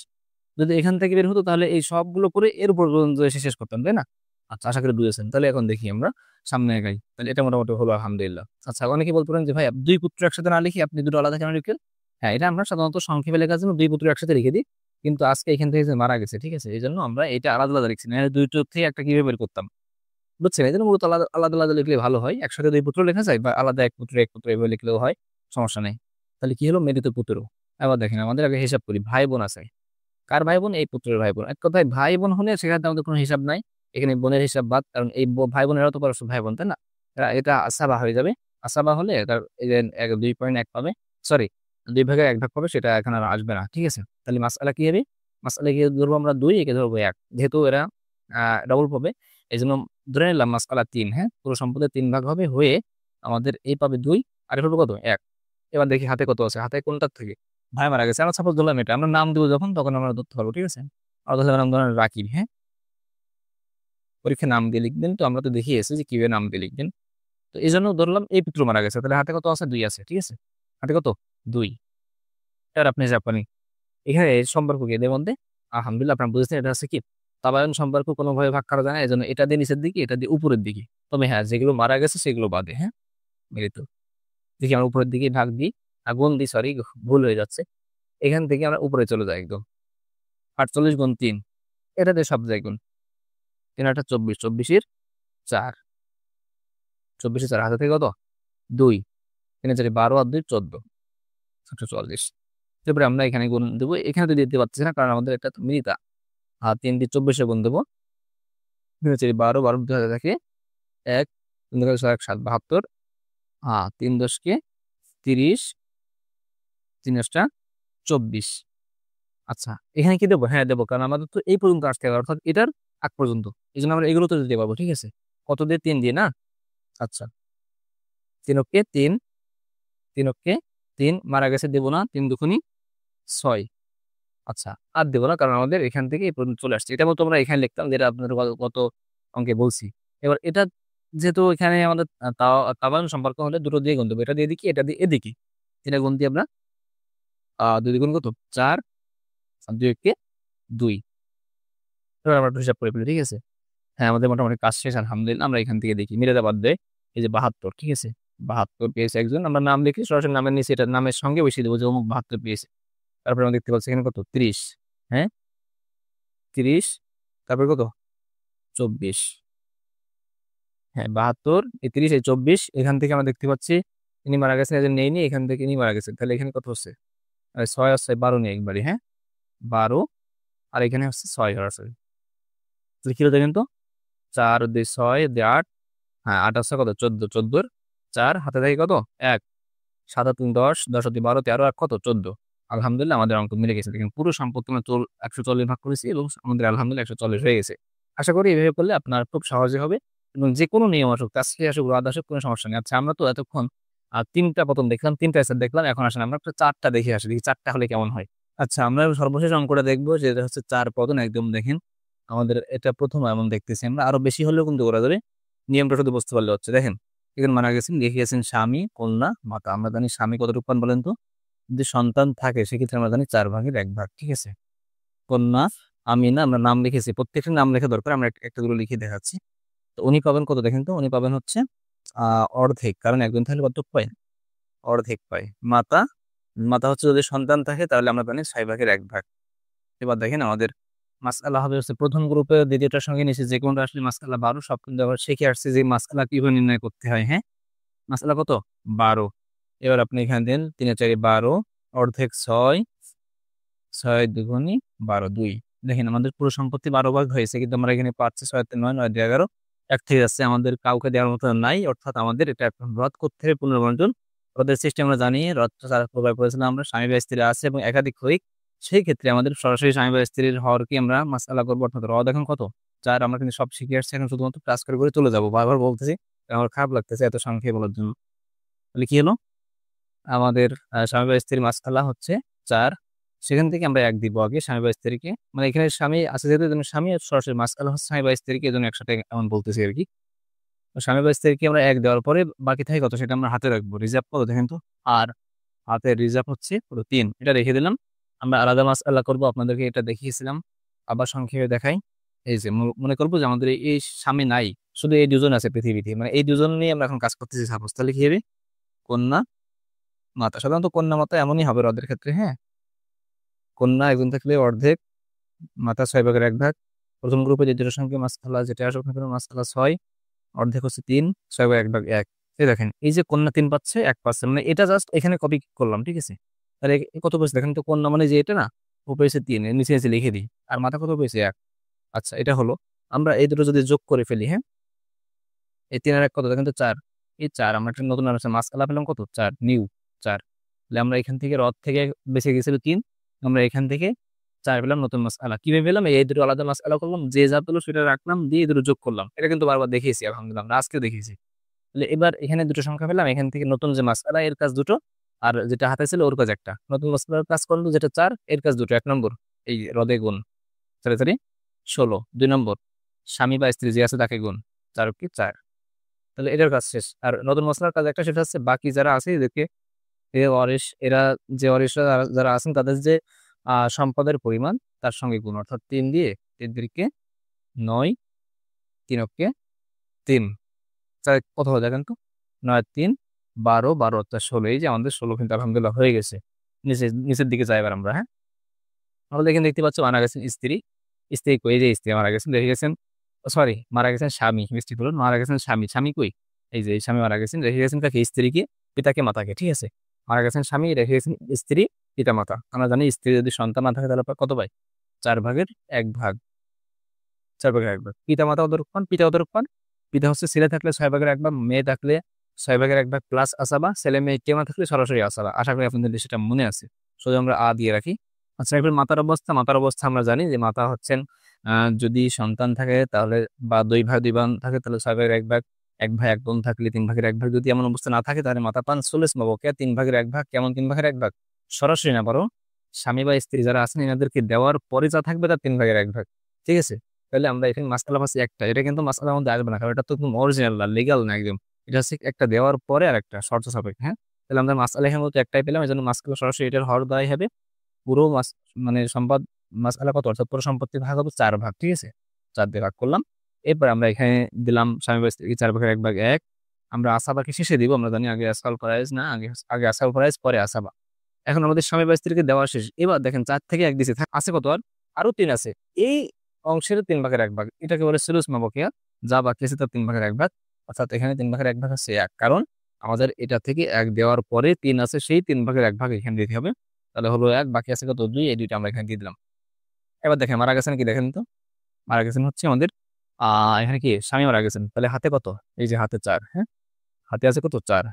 যদি এখান থেকে বের হতো তাহলে এই সবগুলো করে এর উপর পর্যন্ত এসে শেষ করতাম, তাই না। আচ্ছা আশা করি বুঝেছেন। তাহলে এখন দেখি আমরা সামনে এগাই, তাহলে এটা মোটামুটি হলো আলহামদুলিল্লাহ। আচ্ছা অনেকে বলতে পারেন যে ভাই 2 পুত্র একসাথে না লিখি আপনি দুটো আলাদা কেন লিখলেন। হ্যাঁ এটা আমরা সাধারণত সংক্ষেপে লেখার জন্য 2 পুত্র একসাথে লিখে দিই, কিন্তু আজকে এখান থেকে যে মারা গেছে, ঠিক আছে, এই জন্য আমরা এটা আলাদা আলাদা লিখছি না, দুইটো থেকে একটা কিভাবে বের করতাম, বুঝছেন, এই জন্য মূলত আলাদা আলাদা আলাদা লিখলে ভালো হয়। একসাথে 2 পুত্র লেখা যায়, বা আলাদা 1 পুত্র 1 পুত্র এভাবে লিখলেও হয়, সমস্যা নেই। তাহলে কি হলো, মেরিত পুত্র। এবার দেখেন আমাদের আগে হিসাব করি, ভাই বোন আছে, কার ভাই বোন, এই পুত্রের ভাই বোন। এক কথায় ভাই বোন হলে সেখানে আমাদের কোনো হিসাব নাই, এখানে বোনের হিসাব বাদ, কারণ এই ভাই বোনেরা তো পরস্পর ভাই বোন, তাই না। এটা আসাবা হয়ে যাবে, আসাবা হলে তার এই যে 2.1 পাবে, সরি 2 ভাগের 1 ভাগ পাবে, সেটা এখন আর আসবে না, ঠিক আছে। তাহলে মাসআলা কি হবে, মাসআলা কি ধরবো আমরা 2, একে ধরবো 1, যেহেতু এরা ডবল পাবে, এই জন্য ধরে নিলাম মাসআলা 3, হ্যাঁ, পুরো সম্পদের 3 ভাগ হবে, হয়ে আমাদের এই পাবে 2, আর এ পাবে কত, 1। এবার দেখি হাতে কত আছে, হাতে কোনটার থেকে, ভাই মারা গেছে, আমরা সাপোজ ধরলাম এটা, আমরা নাম দিব যখন তখন আমরা ধরতে পারবো, ঠিক আছে। আমরা ধরলাম নাম ধরেন রাকিব, হ্যাঁ, পরীক্ষা নাম দিয়ে লিখবেন, তো আমরা তো দেখিয়েছি যে কিভাবে নাম দিয়ে লিখবেন। তো এই জন্য ধরলাম এই পুত্র মারা গেছে, তাহলে হাতে কত আছে, 2 আছে, ঠিক আছে, হাতে কত, 2। এবার আপনি জাপানি এখানে সম্পর্ক কি এদের মধ্যে? আলহামদুলিল্লাহ আপনারা বুঝেছেন, এটা হচ্ছে কি তাবায়ন সম্পর্ক কোনোভাবে ভাগ করা যায় না, এই জন্য এটা দিয়ে নিচের দিকে, এটা দিয়ে উপরের দিকে। তবে হ্যাঁ, যেগুলো মারা গেছে সেগুলো বাদে, হ্যাঁ মৃত। দেখি আমরা উপরের দিকে ভাগ দিই, গুণ দিই, সরি ভুল হয়ে যাচ্ছে। এখান থেকে আমরা উপরে চলে যাই একদম। 48 গুণ 3, এটা দিয়ে সব জায়গায় গুণ। 3 24, 24-এর 4, 24-এর 4 হাতে থেকে কত 2, 3 4 12 আর 2 14, 144। তারপরে আমরা এখানে গুণ দেবো, এখানে তো দিতে পারছি না কারণ আমাদের একটা মিলিতা। আর 3 দিয়ে 24-এ গুণ দেবো, 3 4 12, 12 2 হাতে থাকে 1, 3 2 6 1 7 72, 3 10 30, 3 24। আচ্ছা, এখানে কি দেবো? হ্যাঁ দেবো, কারণ আমাদের তো এই পর্যন্ত আসতে হবে, অর্থাৎ এটার আগ পর্যন্ত। এই জন্য আমরা এগুলো তো দিতে পারবো, ঠিক আছে। কত দিয়ে? 3 দিয়ে না? আচ্ছা, 3 অক্ষে 3, 3 অক্ষে 3, মারা গেছে দেবো না, 3 দুগুণী 6। আচ্ছা, আর দেবো না কারণ আমাদের এখান থেকে এই পর্যন্ত চলে আসছে। এটা মতো আমরা এখানে লিখতাম, যেটা আপনাদের গত অঙ্কে বলছি। এবার এটা যেহেতু এখানে আমাদের তাবায়ুন সম্পর্ক হলে দুটো দিয়ে গুণ দেবো, এটা দিয়ে এদিকে, এটা দিয়ে এদিকে। এটা গুণ দিয়ে আমরা 2 দ্বিগুণ কত 4, আর 2 একে 2। এবার আমরা একটু হিসাব করে ফেলি, ঠিক আছে। হ্যাঁ, আমাদের মোটামুটি কাজ শেষ আলহামদুলিল্লাহ। আমরা এখান থেকে দেখি মিলাতে বাদ দেয়, এই যে 72, ঠিক আছে। 72 পেয়েছে একজন, আমরা নাম লিখি সরাসরি নামের নিচে, এটা নামের সঙ্গে বসিয়ে দেবো যে অমুক 72 পেয়েছে। তারপরে আমরা দেখতে পাচ্ছি এখানে কত 30, হ্যাঁ 30, তারপরে কত 24, হ্যাঁ 72, এই 30, এই 24, এখান থেকে আমরা দেখতে পাচ্ছি ইনি মারা গেছেন, এদের নেইনি, এখান থেকে ইনি মারা গেছেন, তাহলে এখানে কত হচ্ছে 6 আর 6 12 নেই একবারই, হ্যাঁ 12, আর এখানে হচ্ছে 6 আর 6। তাহলে কি হলো দেখেন তো, 4 2 6 2 8, হ্যাঁ 8 আছে কত 14, 14-এর 4 হাতে থাকে কত 1, 7 আর 3 10, 10 আর 2 12, 13 আর কত 14। আলহামদুলিল্লাহ আমাদের অঙ্ক মিলে গেছে। দেখেন পুরো সম্পত্তি আমরা 140 ভাগ করেছি এবং আমাদের আলহামদুলিল্লাহ 140 হয়ে গেছে। আশা করি এভাবে করলে আপনার খুব সহজে হবে, এবং যে কোনো নিয়ম আসুক, তাসফিয়া আসুক, রদ আসুক, কোনো সমস্যা নেই। আচ্ছা, আমরা তো এতক্ষণ 3টা প্রথম দেখলাম, 3টা অ্যান্সার দেখলাম, এখন আসেন আমরা একটা 4টা দেখে আসি, দেখি 4টা হলে কেমন হয়। আচ্ছা, আমরা সর্বশেষ অঙ্কটা দেখবো, যেটা হচ্ছে 4 পদন একদম। দেখেন আমাদের এটা প্রথম এমন দেখতেছি আমরা, আরো বেশি হলেও কিন্তু ওরা ধরে, নিয়মটা শুধু বুঝতে পারলে হচ্ছে। দেখেন এখানে মারা গেছেন, লিখিয়েছেন স্বামী, কন্যা, মাতা। আমরা জানি স্বামী কতটুকু পান বলেন তো? যদি সন্তান থাকে সেক্ষেত্রে আমরা জানি 4/1 ঠিক আছে। কন্যা আমিনা, আমরা নাম লিখেছি, প্রত্যেকটা নাম লেখা দরকার, আমরা একটা দুটো লিখে দেখাচ্ছি। তো উনি পাবেন কত দেখেন তো, উনি পাবেন হচ্ছে অর্ধেক, কারণ একজন তাহলে কত পায়? অর্ধেক পায়। মাতা, মাতা হচ্ছে যদি সন্তান থাকে তাহলে আমরা জানি 6/1। এবার দেখেন আমাদের মাসআলা হবে হচ্ছে প্রথম গ্রুপে দ্বিতীয়টার সঙ্গে নিচে যে কোনটা আসলে মাসআলা 12, সব কিন্তু আবার শিখে আসছে যে মাসআলা কিভাবে নির্ণয় করতে হয়, হ্যাঁ মাসআলা কত 12। এবার আপনি এখানে দেন 3 4 12, অর্ধেক 6, 6 দুগুণী 12 2। দেখেন আমাদের পুরো সম্পত্তি 12 ভাগ হয়েছে, কিন্তু আমরা এখানে পাচ্ছি 6 3 9 9 2 11, এক থেকে যাচ্ছে, আমাদের কাউকে দেওয়ার মতো নাই, অর্থাৎ আমাদের এটা এখন রদ করতে হবে পুনর্বন্টন। রদের সিস্টেম আমরা জানি, রদটা চার প্রকার করেছিলাম আমরা, স্বামী বা স্ত্রী আছে এবং একাধিক হই। সেই ক্ষেত্রে আমাদের সরাসরি স্বামী বা স্ত্রীর হওয়ার কি আমরা মাসআলা করবো, অর্থাৎ রদ এখন কত 4। আমরা কিন্তু সব শিখে আসছি, এখন শুধুমাত্র ক্লাস করে করে চলে যাবো, বারবার বলতেছি, আমার খারাপ লাগতেছে এত সংখ্যায় বলার জন্য। তাহলে কি হলো আমাদের স্বামী বা স্ত্রীর মাসআলা হচ্ছে 4। সেখান থেকে আমরা 1 দিব আগে স্বামী বা স্ত্রীকে, মানে এখানে স্বামী আছে যেহেতু, এজন্য স্বামী আর সরাসরি মাসআলা হচ্ছে স্বামী বা স্ত্রীকে, এজন্য একসাথে এমন বলতেছি আর কি। তো স্বামী বা স্ত্রীকে আমরা 1 দেওয়ার পরে বাকি থাকে কত, সেটা আমরা হাতে রাখবো। রিজার্ভ কত দেখেন তো, আর হাতের রিজার্ভ হচ্ছে পুরো 3, এটা রেখে দিলাম। আমরা আলাদা মাসআলা করবো, আপনাদেরকে এটা দেখিয়েছিলাম, আবার সংক্ষেপে দেখাই। এই যে মনে করবো যে আমাদের এই স্বামী নাই, শুধু এই দুজন আছে পৃথিবীতে, মানে এই দুজন নিয়ে আমরা এখন কাজ করতেছি সাপোজ, তাহলে কি হবে কন্যা মাতা। সাধারণত কন্যা মাতা এমনই হবে রদের ক্ষেত্রে, হ্যাঁ কন্যা একজন থাকলে অর্ধেক, মাতা 6/1। প্রথম গ্রুপে যে দুটোর সঙ্গে মাসআলা যেটা আসুক না কেন, মাসআলা 6, অর্ধেক হচ্ছে 3, 6/1। এই দেখেন এই যে কন্যা 3 পাচ্ছে, 1 পাচ্ছে, মানে এটা জাস্ট এখানে কপি করলাম, ঠিক আছে। তাহলে কত পেয়েছে দেখেন তো, কন্যা মানে যে এটা না, ও পেয়েছে 3, এর নিচে নিচে লিখে দিই, আর মাথা কত পেয়েছে 1। আচ্ছা, এটা হলো। আমরা এই দুটো যদি যোগ করে ফেলি, হ্যাঁ এই 3 আর 1 কত দেখেন তো 4, এই 4 আমরা একটা নতুন মাসআলা পেলাম কত 4, নিউ 4। তাহলে আমরা এখান থেকে রদ থেকে বেঁচে গেছিল 3, আমরা এখান থেকে 4 পেলাম নতুন মাসআলা। কিভাবে পেলাম? এই দুটো আলাদা মাসআলা করলাম, যে যা পেলো সেটা রাখলাম, দিয়ে এই দুটো যোগ করলাম। এটা কিন্তু বারবার দেখিয়েছি আলহামদুলিল্লাহ, আমরা আজকেও দেখিয়েছি। তাহলে এবার এখানে দুটো সংখ্যা পেলাম, এখান থেকে নতুন যে মাসআলা এর কাজ দুটো, আর যেটা হাতে ছিল ওর কাজ একটা। নতুন মাসআলার কাজ করলো যেটা 4, এর কাজ দুটো। 1 নম্বর এই রদে গুণ 4 4 16। 2 নম্বর স্বামী বা স্ত্রী যে আছে তাকে গুণ 4 কি 4। তাহলে এটার কাজ শেষ। আর নতুন মশলার কাজ একটা, সেটা হচ্ছে বাকি যারা আছে এদেরকে, এরা যে অরিসরা যারা আছেন তাদের যে সম্পদের পরিমাণ তার সঙ্গে গুণ, অর্থাৎ 3 দিয়ে 3 তিরিকে 9, 3 অক্ষে 3, কত হলো দেখেন তো, 9 আর 3 12, 12 অর্থাৎ 16। এই যে আমাদের 16 কিন্তু আলহামদুলিল্লাহ হয়ে গেছে। নিচের দিকে যাই এবার আমরা, হ্যাঁ। তাহলে এখানে দেখতে পাচ্ছ মারা গেছেন স্ত্রী। স্ত্রী কই? এই যে স্ত্রী মারা গেছেন, রেখে গেছেন, সরি মারা গেছেন স্বামী, মিষ্টি বলুন, মারা গেছেন স্বামী। স্বামী কই? এই যে এই স্বামী মারা গেছেন, রেখে গেছেন কাকে? স্ত্রীকে, পিতাকে, মাতাকে, ঠিক আছে। মারা গেছেন স্বামী, রেখে গেছেন স্ত্রী, পিতা, মাতা। আমরা জানি স্ত্রী যদি সন্তান না থাকে তাহলে কত পাই? 4 ভাগের 1 ভাগ। 4 ভাগের 1 ভাগ। পিতা মাতা কত পান? পিতা কত পান? পিতা হচ্ছে ছেলে থাকলে 6 ভাগের 1 ভাগ, মেয়ে থাকলে 6 ভাগের 1 ভাগ প্লাস আসাবা, ছেলে মেয়ে কেউ না থাকলে সরাসরি আসাবা। আশা করি আপনাদের সেটা মনে আছে। শুধু আমরা দিয়ে রাখি। আচ্ছা, এবার মাতার অবস্থা। মাতার অবস্থা আমরা জানি যে মাতা হচ্ছেন যদি সন্তান থাকে তাহলে, বা 2 ভাই 2 বোন থাকে তাহলে 6 ভাগের 1 ভাগ, 1 ভাই 1 বোন থাকলে 3 ভাগের 1 ভাগ। যদি এমন অবস্থা না থাকে তাহলে মাতা পান চল্লিশ মাবকে 3 ভাগের 1 ভাগ। কেমন 3 ভাগের 1 ভাগ? সরাসরি না, বরং স্বামী বা স্ত্রী যারা আছেন এনাদেরকে দেওয়ার পরে যা থাকবে তার 3 ভাগের 1 ভাগ, ঠিক আছে। তাহলে আমরা এখানে মাসআলা পাচ্ছি একটা। এটা কিন্তু মাসআলার মধ্যে আসবে না, কারণ এটা তো একদম অরিজিনাল না, লিগ্যাল না একদম। এটা হচ্ছে একটা দেওয়ার পরে আর একটা শর্ত সাপেক্ষে, হ্যাঁ। তাহলে আমরা মাসআলা এখানে মতো একটাই পেলাম, এই জন্য মাসআলা সরাসরি এটার হর দ্বারাই হবে। পুরো মানে সম্পদ মাসআলা কত? অর্থাৎ পুরো সম্পত্তির ভাগ হবে 4 ভাগ, ঠিক আছে। 4 দিয়ে ভাগ করলাম। এরপর আমরা এখানে দিলাম স্বামী বা স্ত্রীকে 4 ভাগের 1 ভাগ 1। আমরা আসাবাকে শেষে দিব, আমরা জানি আগে আসাল ফরাইজ না, আগে আসাল ফরাইজ পরে আসাবা। এখন আমাদের স্বামী বা স্ত্রীকে দেওয়া শেষ। এবার দেখেন 4 থেকে 1 দিছে, আছে কত? আর আরো 3 আছে। এই অংশের 3 ভাগের 1 ভাগ, এটাকে বলে সুলুস মাবকিয়া। যা বাকি আছে তার 3 ভাগের 1 ভাগ, অর্থাৎ এখানে 3 ভাগের 1 ভাগ আছে 1, কারণ আমাদের এটা থেকে 1 দেওয়ার পরে 3 আছে, সেই 3 ভাগের 1 ভাগ এখানে দিতে হবে। তাহলে হলো 1, বাকি আছে কত? 2। এই 2টা আমরা এখানে দিয়ে দিলাম। এবার দেখেন মারা গেছেন কি, দেখেন তো। মারা গেছেন হচ্ছে আমাদের এখানে কি স্বামী মারা গেছেন, তাহলে হাতে কত? এই যে হাতে 4, হ্যাঁ। হাতে আছে কত? 4।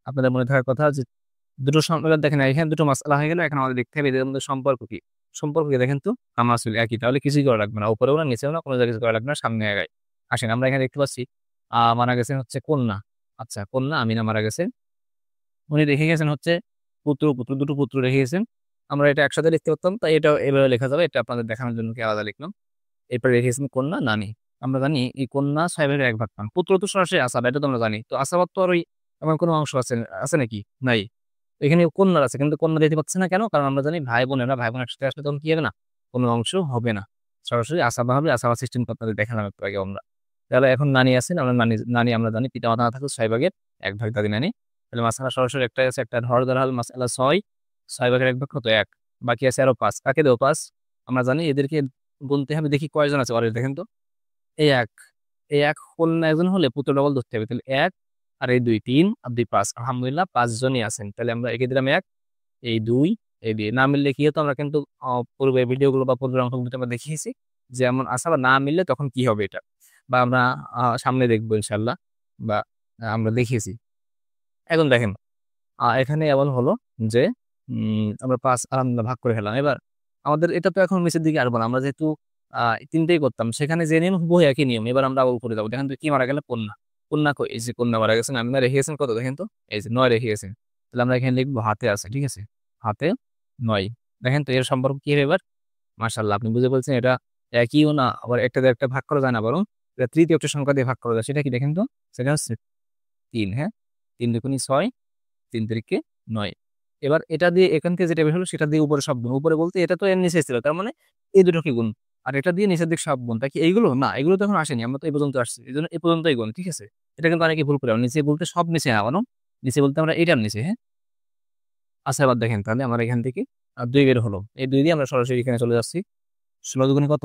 আপনাদের মনে থাকার কথা যে দুটো সম্পর্ক দেখেন, এখানে দুটো মাসআলা হয়ে গেল। এখন আমাদের দেখতে হবে এদের মধ্যে সম্পর্ক কি। সম্পর্ক কি দেখেন তো, আমরা আসলে একই, তাহলে কিছুই করা লাগবে না, উপরেও না নিচেও না, কোনো জায়গায় কিছু করা লাগবে না, সামনে আগাই। আসেন, আমরা এখানে দেখতে পাচ্ছি মারা গেছেন হচ্ছে কন্যা। আচ্ছা, কন্যা আমিনা মারা গেছে। উনি রেখে গেছেন হচ্ছে পুত্র, দুটো পুত্র রেখে গেছেন। আমরা এটা একসাথে লিখতে পারতাম, তাই এটা এভাবে লেখা যাবে, এটা আপনাদের দেখানোর জন্য কি আলাদা লিখলাম। এরপরে রেখে গেছেন কন্যা নানি। আমরা জানি এই কন্যা 6 ভাগের 1 ভাগ পান। পুত্র তো সরাসরি আসাবা, এটা তো আমরা জানি। তো আসাবার তো আর ওই এমন কোনো অংশ আছে আছে নাকি? নাই। এখানে কন্যার আছে, কিন্তু কন্যা দিতে পারছে না কেন? কারণ আমরা জানি ভাই বোন একসাথে আসলে তখন কি হবে না, কোনো অংশ হবে না, সরাসরি আসাবা হবে। আসাবা সিস্টেম আপনাদের দেখালাম একটু আগে আমরা। তাহলে এখন নানি আছেন, আমরা নানি আমরা জানি পিতা মাতা না থাকলে 6 ভাগের 1 ভাগ দাদি নানি। তাহলে মাসালা সরাসরি একটাই আছে, একটা হর ধরা হল মাসালা 6। 6 ভাগের 1 ভাগ কত? 1। বাকি আছে আরো 5। কাকে দেবো 5? আমরা জানি এদেরকে গুনতে হবে, দেখি কয়জন আছে ওরে দেখেন তো। এই 1, এই 1 কন্যা একজন হলে পুত্র ডবল ধরতে হবে, তাহলে 1 আর এই 2, 3 আর 2, 5। আলহামদুলিল্লাহ 5 জনই আছেন। তাহলে আমরা একে দিলাম 1, এই 2, এই 2। না মিললে কি হতো? আমরা কিন্তু পূর্বে ভিডিওগুলো বা পূর্বের অঙ্কগুলোতে আমরা দেখিয়েছি যে এমন আসা বা না মিললে তখন কি হবে এটা, বা আমরা সামনে দেখবো ইনশাল্লাহ, বা আমরা দেখিয়েছি। এখন দেখেন এখানে এমন হলো যে আমরা 5 আলহামদুলিল্লাহ ভাগ করে ফেলাম। এবার আমাদের এটা তো এখন নিচের দিকে আসবো না, আমরা যেহেতু তিনটেই করতাম, সেখানে যে নিয়ম হুবহু একই নিয়ম। এবার আমরা আবার উপরে যাবো। দেখেন তো কি মারা গেল? কন্যা। কন্যা কই? এই যে কন্যা মারা গেছেন। আপনারা রেখে গেছেন কত দেখেন তো, এই যে 9 রেখে গেছেন। তাহলে আমরা এখানে লিখবো হাতে আছে, ঠিক আছে, হাতে 9। দেখেন তো এর সম্পর্ক কি হবে এবার? মাশাআল্লাহ, আপনি বুঝে বলছেন এটা একইও না, আবার একটা দিয়ে একটা ভাগ করা যায় না, বরং এটা তৃতীয় একটা সংখ্যা দিয়ে ভাগ করা যায়। সেটা কি দেখেন তো? সেটা হচ্ছে 3, হ্যাঁ। 3 দুগুণী 6, 3 তিরিকে 9। এবার এটা দিয়ে এখান থেকে যেটা বের হলো সেটা দিয়ে উপরে সব গুণ। উপরে বলতে এটা তো এর নিচে ছিল, তার মানে এই দুটো কি গুণ, আর এটা দিয়ে নিচের দিকে সব গুণ। তা কি এইগুলো না? এগুলো তো এখন আসেনি, আমরা তো এই পর্যন্ত আসছি, এই জন্য এই পর্যন্তই গুণ, ঠিক আছে। এটা কিন্তু অনেকে ভুল করে, নিচে বলতে সব নিচে আবানো, নিচে বলতে আমরা এটার নিচে, হ্যাঁ। আচ্ছা, এবার দেখেন তাহলে আমার এখান থেকে 2 বের হলো। এই 2 দিয়ে আমরা সরাসরি এখানে চলে যাচ্ছি। 16 দুগুণে কত?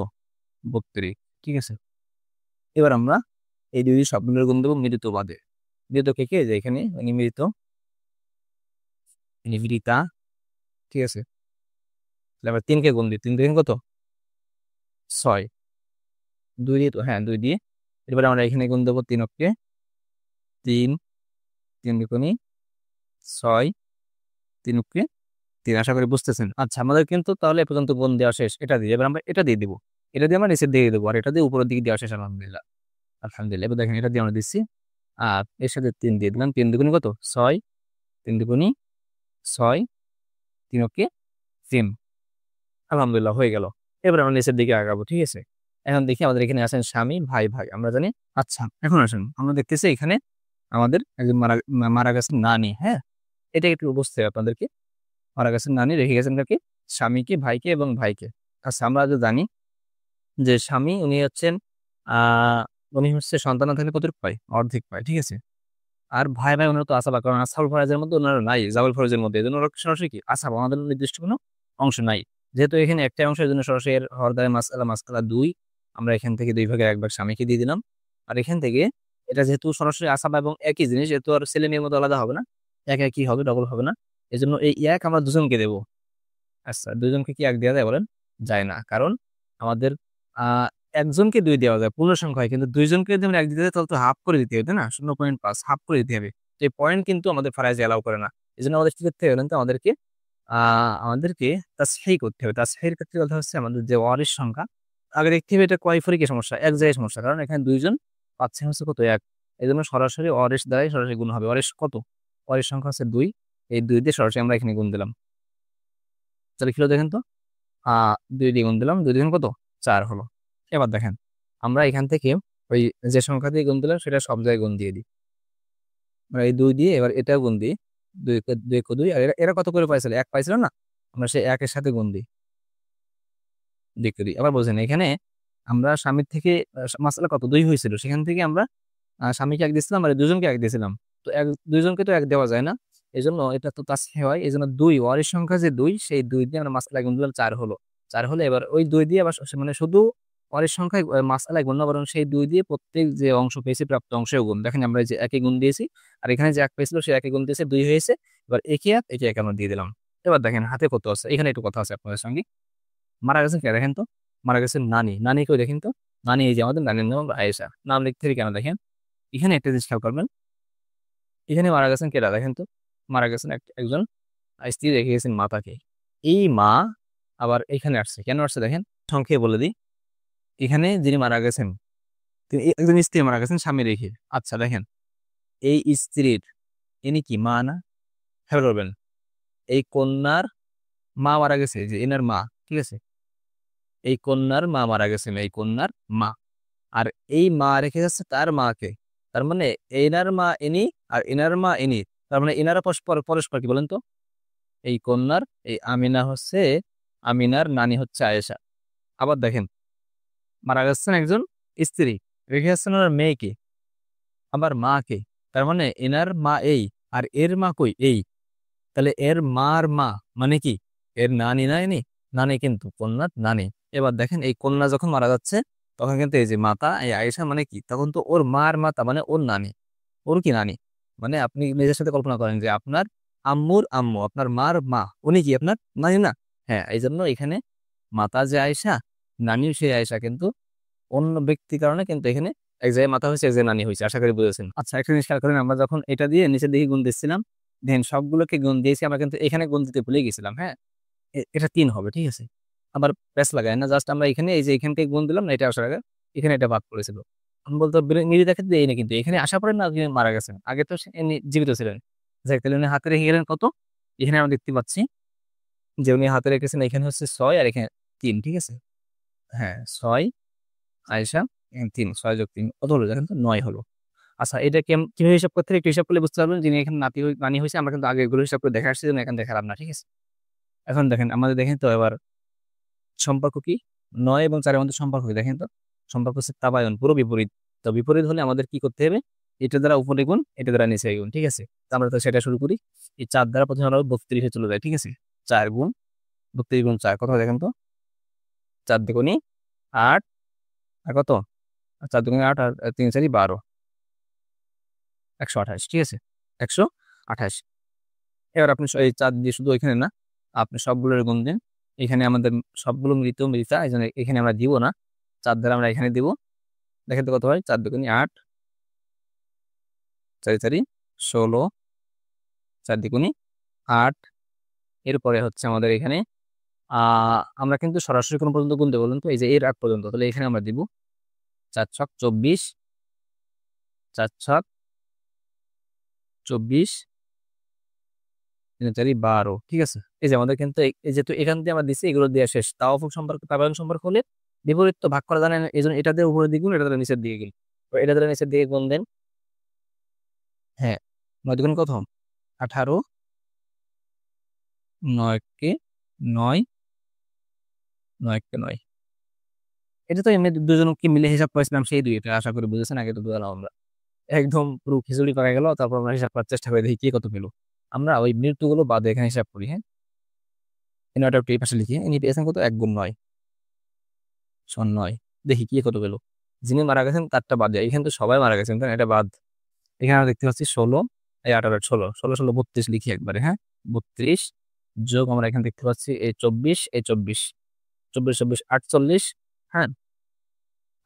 32, ঠিক আছে। এবার আমরা এই 2 দিয়ে সবগুলোর গুণ দেবো মৃত বাদে। মৃত কে কে? যে এখানে নিমৃত, নিবৃতা, ঠিক আছে। তাহলে আমরা 3 কে গুণ দিই। 3 দেখেন কত? 6। 2 দিয়ে তো, হ্যাঁ 2 দিয়ে। এবারে আমরা এখানে গুণ দেবো 3 অক্ষে। 3, 3 দুগুণী 6, 3 অক্ষে 3। আশা করি বুঝতেছেন। আচ্ছা, আমাদের কিন্তু তাহলে এ পর্যন্ত গুণ দেওয়া শেষ এটা দিয়ে। এবার আমরা এটা দিয়ে দিব, এটা দিয়ে আমরা নিচের দিকে দেবো, আর এটা দিয়ে উপরের দিকে দেওয়া শেষ। আলহামদুলিল্লাহ, আলহামদুলিল্লাহ। এবার দেখেন এটা দিয়ে আমরা দিচ্ছি, আর এর সাথে 3 দিয়ে দিলাম। 3 দুগুণী কত? 6, 3 দুগুণী 6, 3 অক্ষে 3। আলহামদুলিল্লাহ হয়ে গেল। এবার আমরা নিচের দিকে আগাবো, ঠিক আছে। এখন দেখি আমাদের এখানে আছেন স্বামী, ভাই, ভাই আমরা জানি। আচ্ছা, এখন আসেন, আমরা দেখতেছি এখানে আমাদের একজন মারা গেছেন নানি, হ্যাঁ। এটা একটু বুঝতে হবে আপনাদেরকে। মারা গেছেন নানি, রেখে গেছেন কাকে? স্বামীকে, ভাইকে এবং ভাইকে। আচ্ছা, আমরা যে জানি যে স্বামী উনি হচ্ছেন উনি হচ্ছে সন্তান না থাকলে কতটুকু পায়? অর্ধেক পায়, ঠিক আছে? আর ভাই ওনারা তো আসাবা, কারণ আসহাবুল ফারাজের মধ্যে ওনারা নাই, জাবেল ফরজের মধ্যে, এজন্য ওরা সরাসরি কি আসাবা, আমাদের নির্দিষ্ট কোনো অংশ নাই। যেহেতু এখানে একটা অংশের জন্য সরাসরি এর হরদায় মাসআলা মাসআলা 2, আমরা এখান থেকে 2 ভাগের 1 ভাগ স্বামীকে দিয়ে দিলাম। আর এখান থেকে এটা যেহেতু সরাসরি আসাবা এবং একই জিনিস, যেহেতু আর ছেলে মেয়ের মতো আলাদা হবে না, এক একই হবে, ডবল হবে না। এজন্য এই এক আমরা দুজনকে দেবো। আচ্ছা, দুজনকে কি এক দেওয়া যায় বলেন? যায় না, কারণ আমাদের আহ একজনকে 2 দেওয়া যায়, পূর্ণ সংখ্যা হয়, কিন্তু দুইজনকে যেমন এক দিতে হয়, তাহলে তো হাফ করে দিতে হবে, তাই না? 0.5 হাফ করে দিতে হবে। তো এই পয়েন্ট কিন্তু আমাদের ফারাইজে এলাও করে না। এই জন্য আমাদের কি করতে হবে বলেন তো? আমাদেরকে তাসহিহ করতে হবে। তাসহিহের ক্ষেত্রে কথা হচ্ছে আমাদের যে ওয়ারিশ সংখ্যা, আগে দেখতে হবে এটা কয় ফরিকে সমস্যা, এক জায়গায় সমস্যা, কারণ এখানে দুইজন পাচ্ছে হচ্ছে কত, এক। এই জন্য সরাসরি ওয়ারিশ দ্বারাই সরাসরি গুণ হবে। ওয়ারিশ কত? ওয়ারিশ সংখ্যা হচ্ছে 2, এই 2 দিয়ে সরাসরি আমরা এখানে গুণ দিলাম। তাহলে কি হলো দেখেন তো? 2 দিয়ে গুণ দিলাম, 2 দিয়ে গুণ কত? 4 হলো। এবার দেখেন, আমরা এখান থেকে ওই যে সংখ্যা দিয়ে গুণ দিলাম সেটা সব জায়গায় গুণ দিয়ে দিই। আমরা এই 2 দিয়ে এবার এটাও গুণ দিই। 2 কে 2, আর এরা এরা কত করে পাইছিল? 1 পাইছিল না? আমরা সেই 1 এর সাথে গুণ দিই, 2 কে 2। আবার বোঝেন, এখানে আমরা স্বামীর থেকে মাসআলা কত 2 হয়েছিল, সেখান থেকে আমরা স্বামীকে 1 দিয়েছিলাম আর এই দুজনকে 1 দিয়েছিলাম। তো দুইজনকে তো 1 দেওয়া যায় না, এই জন্য এটা তো তাসহিহ হয়। এই জন্য 2 ওয়ারিশ সংখ্যা যে 2, সেই 2 দিয়ে আমরা মাসআলা গুণ দিলাম, 4 হলো। 4 হলে এবার ওই 2 দিয়ে আবার মানে শুধু ওয়ারিশ সংখ্যায় মাসআলায় গুণ না, বরং সেই 2 দিয়ে প্রত্যেক যে অংশ পেয়েছি প্রাপ্ত অংশেও গুণ। দেখেন আমরা এই যে 1 এ গুণ দিয়েছি, আর এখানে যে 1 পেয়েছিল সে 1 এ গুণ দিয়েছে, 2 হয়েছে। এবার একে 1 একে 1 আমরা দিয়ে দিলাম। এবার দেখেন হাতে কত আছে, এখানে একটু কথা আছে আপনাদের সঙ্গে। মারা গেছেন কে দেখেন তো? মারা গেছেন নানি। নানি কেউ দেখেন তো? নানি এই যে আমাদের নানির নাম আয়েশা। নাম লিখতে হবে কেন দেখেন? এখানে একটা জিনিস খেয়াল করবেন, এখানে মারা গেছেন কেডা দেখেন তো? মারা গেছেন একজন স্ত্রী রেখে গেছেন মা তাকে। এই মা আবার এখানে আসছে, কেন আসছে দেখেন, সংক্ষেপে বলে দিই। এখানে যিনি মারা গেছেন, তিনি একজন স্ত্রী মারা গেছেন স্বামী রেখে। আচ্ছা দেখেন, এই স্ত্রীর ইনি কি মা না? খেয়াল করবেন, এই কন্যার মা মারা গেছে, যে এনার মা, ঠিক আছে? এই কন্যার মা মারা গেছেন, এই কন্যার মা। আর এই মা রেখে যাচ্ছে তার মাকে। তার মানে এনার মা ইনি, আর এনার মা ইনি। তার মানে এনারা পরস্পর পরস্পর কি বলেন তো? এই কন্যার এই আমিনা হচ্ছে, আমিনার নানি হচ্ছে আয়েশা। আবার দেখেন, মারা যাচ্ছেন একজন স্ত্রী, রেখে যাচ্ছেন ওনার মেয়েকে, আবার মাকে। তার মানে এনার মা এই, আর এর মা কই? এই। তাহলে এর মার মা মানে কি? এর নানি না ইনি? নানি কিন্তু, কন্যার নানি। এবার দেখেন, এই কন্যা যখন মারা যাচ্ছে, তখন কিন্তু এই যে মাতা এই আয়েশা মানে কি, তখন তো ওর মার মাতা মানে ওর নানি, ওর কি নানি। মানে আপনি নিজের সাথে কল্পনা করেন যে আপনার আম্মুর আম্মু, আপনার মার মা, উনি কি আপনার নানি না? হ্যাঁ, এই জন্য এখানে মাতা যে আয়েশা, নানিও সেই আয়েশা, কিন্তু অন্য ব্যক্তির কারণে কিন্তু এখানে এক জায়গায় মাথা হয়েছে, এক জায়গায় নানি হয়েছে। আশা করি বুঝেছেন। আচ্ছা, একটা জিনিস খেয়াল করেন, আমরা যখন এটা দিয়ে নিচের দিকে গুণ দিচ্ছিলাম, দেন সবগুলোকে গুণ দিয়েছি, আমরা কিন্তু এখানে গুণ দিতে ভুলে গেছিলাম। হ্যাঁ, এটা 3 হবে, ঠিক আছে? আবার প্যাচ লাগায় না, জাস্ট আমরা এখানে এই যে এখান থেকে গুণ দিলাম না, এটা আসার আগে এখানে এটা ভাগ করেছিল। আমি বলতে নিজে দেখে দেয় না, কিন্তু এখানে আসার পরে না তিনি মারা গেছেন, আগে তো সে জীবিত ছিলেন। যাই, তাহলে উনি হাতে রেখে গেলেন কত? এখানে আমরা দেখতে পাচ্ছি যে উনি হাতে রেখেছেন, এখানে হচ্ছে 6 আর এখানে 3, ঠিক আছে? হ্যাঁ, 6 আয়েশা, 3, 6 যোগ 3 কত হলো দেখেন তো? 9 হলো। আচ্ছা, এটা কিভাবে হিসাব করতে হবে একটু হিসাব করলে বুঝতে পারবেন, যিনি এখানে নানি হয়েছে। আমরা কিন্তু আগে এগুলো হিসাব করে দেখে আসছি, জন্য এখানে দেখালাম না, ঠিক আছে? এখন দেখেন, আমাদের দেখেন তো এবার সম্পর্ক কি? 9 এবং 4 এর মধ্যে সম্পর্ক কি দেখেন তো? সম্পর্ক হচ্ছে তাবায়ন, পুরো বিপরীত। তো বিপরীত হলে আমাদের কি করতে হবে? এটা দ্বারা উপরে গুণ, এটা দ্বারা নিচে গুণ, ঠিক আছে? তো আমরা তো সেটা শুরু করি। এই 4 দ্বারা প্রথমে আমরা 32 এ চলে যায়, ঠিক আছে? 4 গুণ 32 গুণ 4 কত হয় দেখেন তো? 4 দুগুণী 8, আর কত? 4 দুগুণী 8, আর 3 4 12, 128, ঠিক আছে? 128। এবার আপনি এই 4 দিয়ে শুধু ওইখানে না, আপনি সবগুলোর গুণ দিন। এখানে আমাদের সবগুলো মৃতা, এই জন্য এখানে আমরা দিব না, 4 দ্বারা আমরা এখানে দিব। দেখেন তো কত হয়? 4 দুগুণী 8, 4 4 16, 4 দ্বিগুণী 8। এরপরে হচ্ছে আমাদের এখানে আমরা কিন্তু সরাসরি কোন পর্যন্ত গুনতে বলুন তো? এই যে এর আগ পর্যন্ত, তাহলে এখানে আমরা দিব 4 ছক 24, 4 ছক 24, 3 4 12, ঠিক আছে? এই যে আমাদের কিন্তু এই যেহেতু এখান দিয়ে আমরা দিচ্ছি, এগুলো দেওয়া শেষ। তাওয়াফুক সম্পর্ক, তাবায়ুন সম্পর্ক হলে বিপরীত তো ভাগ করা জানেন, এই জন্য এটা দিয়ে উপরে দ্বিগুণ, এটা দ্বারা নিচের দিকে গুণ। তো এটা দ্বারা নিচের দিকে গুণ দেন। হ্যাঁ, 9 দ্বিগুণ কত? 18, 9 কে 9, 9 এটা তো এমনি দুজনকে মিলে হিসাব করেছিলাম সেই 2 এটা আশা করি বুঝেছেন আগে তো বুঝলাম আমরা একদম পুরো খিচুড়ি পাকা গেল তারপর আমরা হিসাব করার চেষ্টা করে দেখি কে কত পেলো আমরা ওই মৃত্যুগুলো বাদে এখানে হিসাব করি হ্যাঁ এই 9টা এই পাশে লিখি ইনি পেয়েছেন কত 1 গুণ 9 সমান 9 দেখি কে কত পেলো যিনি মারা গেছেন তারটা বাদ যায় এখানে তো সবাই মারা গেছেন তাই না? এটা বাদ এখানে আমরা দেখতে পাচ্ছি 16 এই 18 16 16 16 32 লিখি একবারে হ্যাঁ 32 যোগ আমরা এখানে দেখতে পাচ্ছি এই 24 এই 24 24 24 48 হ্যাঁ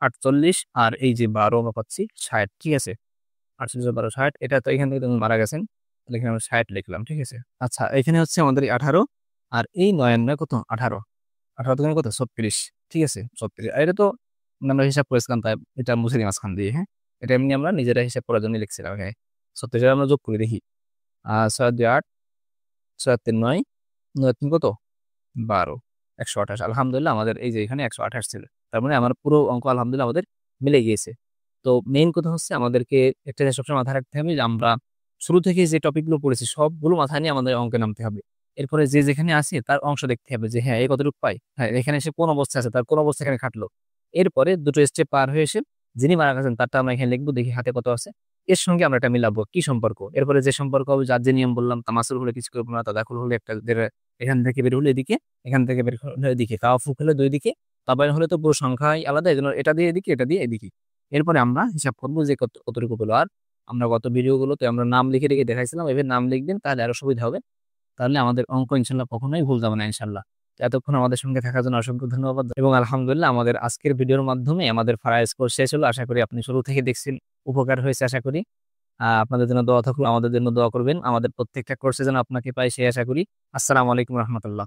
48 আর এই যে 12 আমরা পাচ্ছি 60 ঠিক আছে 48 12 60 এটা তো এখান থেকে তুমি মারা গেছেন তাহলে এখানে আমরা 60 লিখলাম ঠিক আছে আচ্ছা এখানে হচ্ছে আমাদের 18 আর এই 9 এর 9 কত 18 18 থেকে কত 36 ঠিক আছে 36 আর এটা তো আমরা হিসাব করেছিলাম তাই এটা মুছে দিই মাঝখান দিয়ে হ্যাঁ এটা এমনি আমরা নিজেরা হিসাব করার জন্য লিখছিলাম হ্যাঁ 36 আমরা যোগ করে দেখি 6 2 8 6 3 9 9 3 কত 12 128 আলহামদুলিল্লাহ আমাদের এই যে এখানে 128 ছিল তার মানে আমার পুরো অঙ্ক আলহামদুলিল্লাহ আমাদের মিলে গিয়েছে তো মেইন কথা হচ্ছে আমাদেরকে একটা জিনিস সবসময় মাথায় রাখতে হবে যে আমরা শুরু থেকে যে টপিকগুলো পড়েছি সবগুলো মাথায় নিয়ে আমাদের অঙ্কে নামতে হবে এরপরে যে যেখানে আছে তার অংশ দেখতে হবে যে হ্যাঁ এই কতটুকু পাই হ্যাঁ এখানে সে কোন অবস্থায় আছে তার কোন অবস্থা এখানে খাটলো এরপরে দুটো স্টেপ পার হয়ে এসে যিনি মারা গেছেন তারটা আমরা এখানে লিখবো দেখি হাতে কত আছে এর সঙ্গে আমরা এটা মিলাবো কি সম্পর্ক এরপরে যে সম্পর্ক হবে যার যে নিয়ম বললাম তামাসুল হলে কিছু করবো না তাদাকুল হলে একটা এখান থেকে বের হলে এদিকে এখান থেকে বের হলে এদিকে তাওয়াফুক হলে দুই দিকে তাবাইন হলে তো পুরো সংখ্যাই আলাদা এই জন্য এটা দিয়ে এদিকে এটা দিয়ে এদিকে এরপরে আমরা হিসাব করবো যে কতটুকু পেলো আর আমরা গত ভিডিওগুলোতে আমরা নাম লিখে রেখে দেখাইছিলাম এভাবে নাম লিখবেন তাহলে আরো সুবিধা হবে তাহলে আমাদের অঙ্ক ইনশাল্লাহ কখনোই ভুল যাবে না ইনশাল্লাহ তো এতক্ষণ আমাদের সঙ্গে থাকার জন্য অসংখ্য ধন্যবাদ এবং আলহামদুলিল্লাহ আমাদের আজকের ভিডিওর মাধ্যমে আমাদের ফারাইজ কোর্স শেষ হলো আশা করি আপনি শুরু থেকে দেখছেন উপকার হয়েছে আশা করি আপনাদের জন্য দোয়া থাকলো আমাদের জন্য দোয়া করবেন আমাদের প্রত্যেকটা কোর্সে যেন আপনাকে পাই সেই আশা করি আসসালামু আলাইকুম রহমতুল্লাহ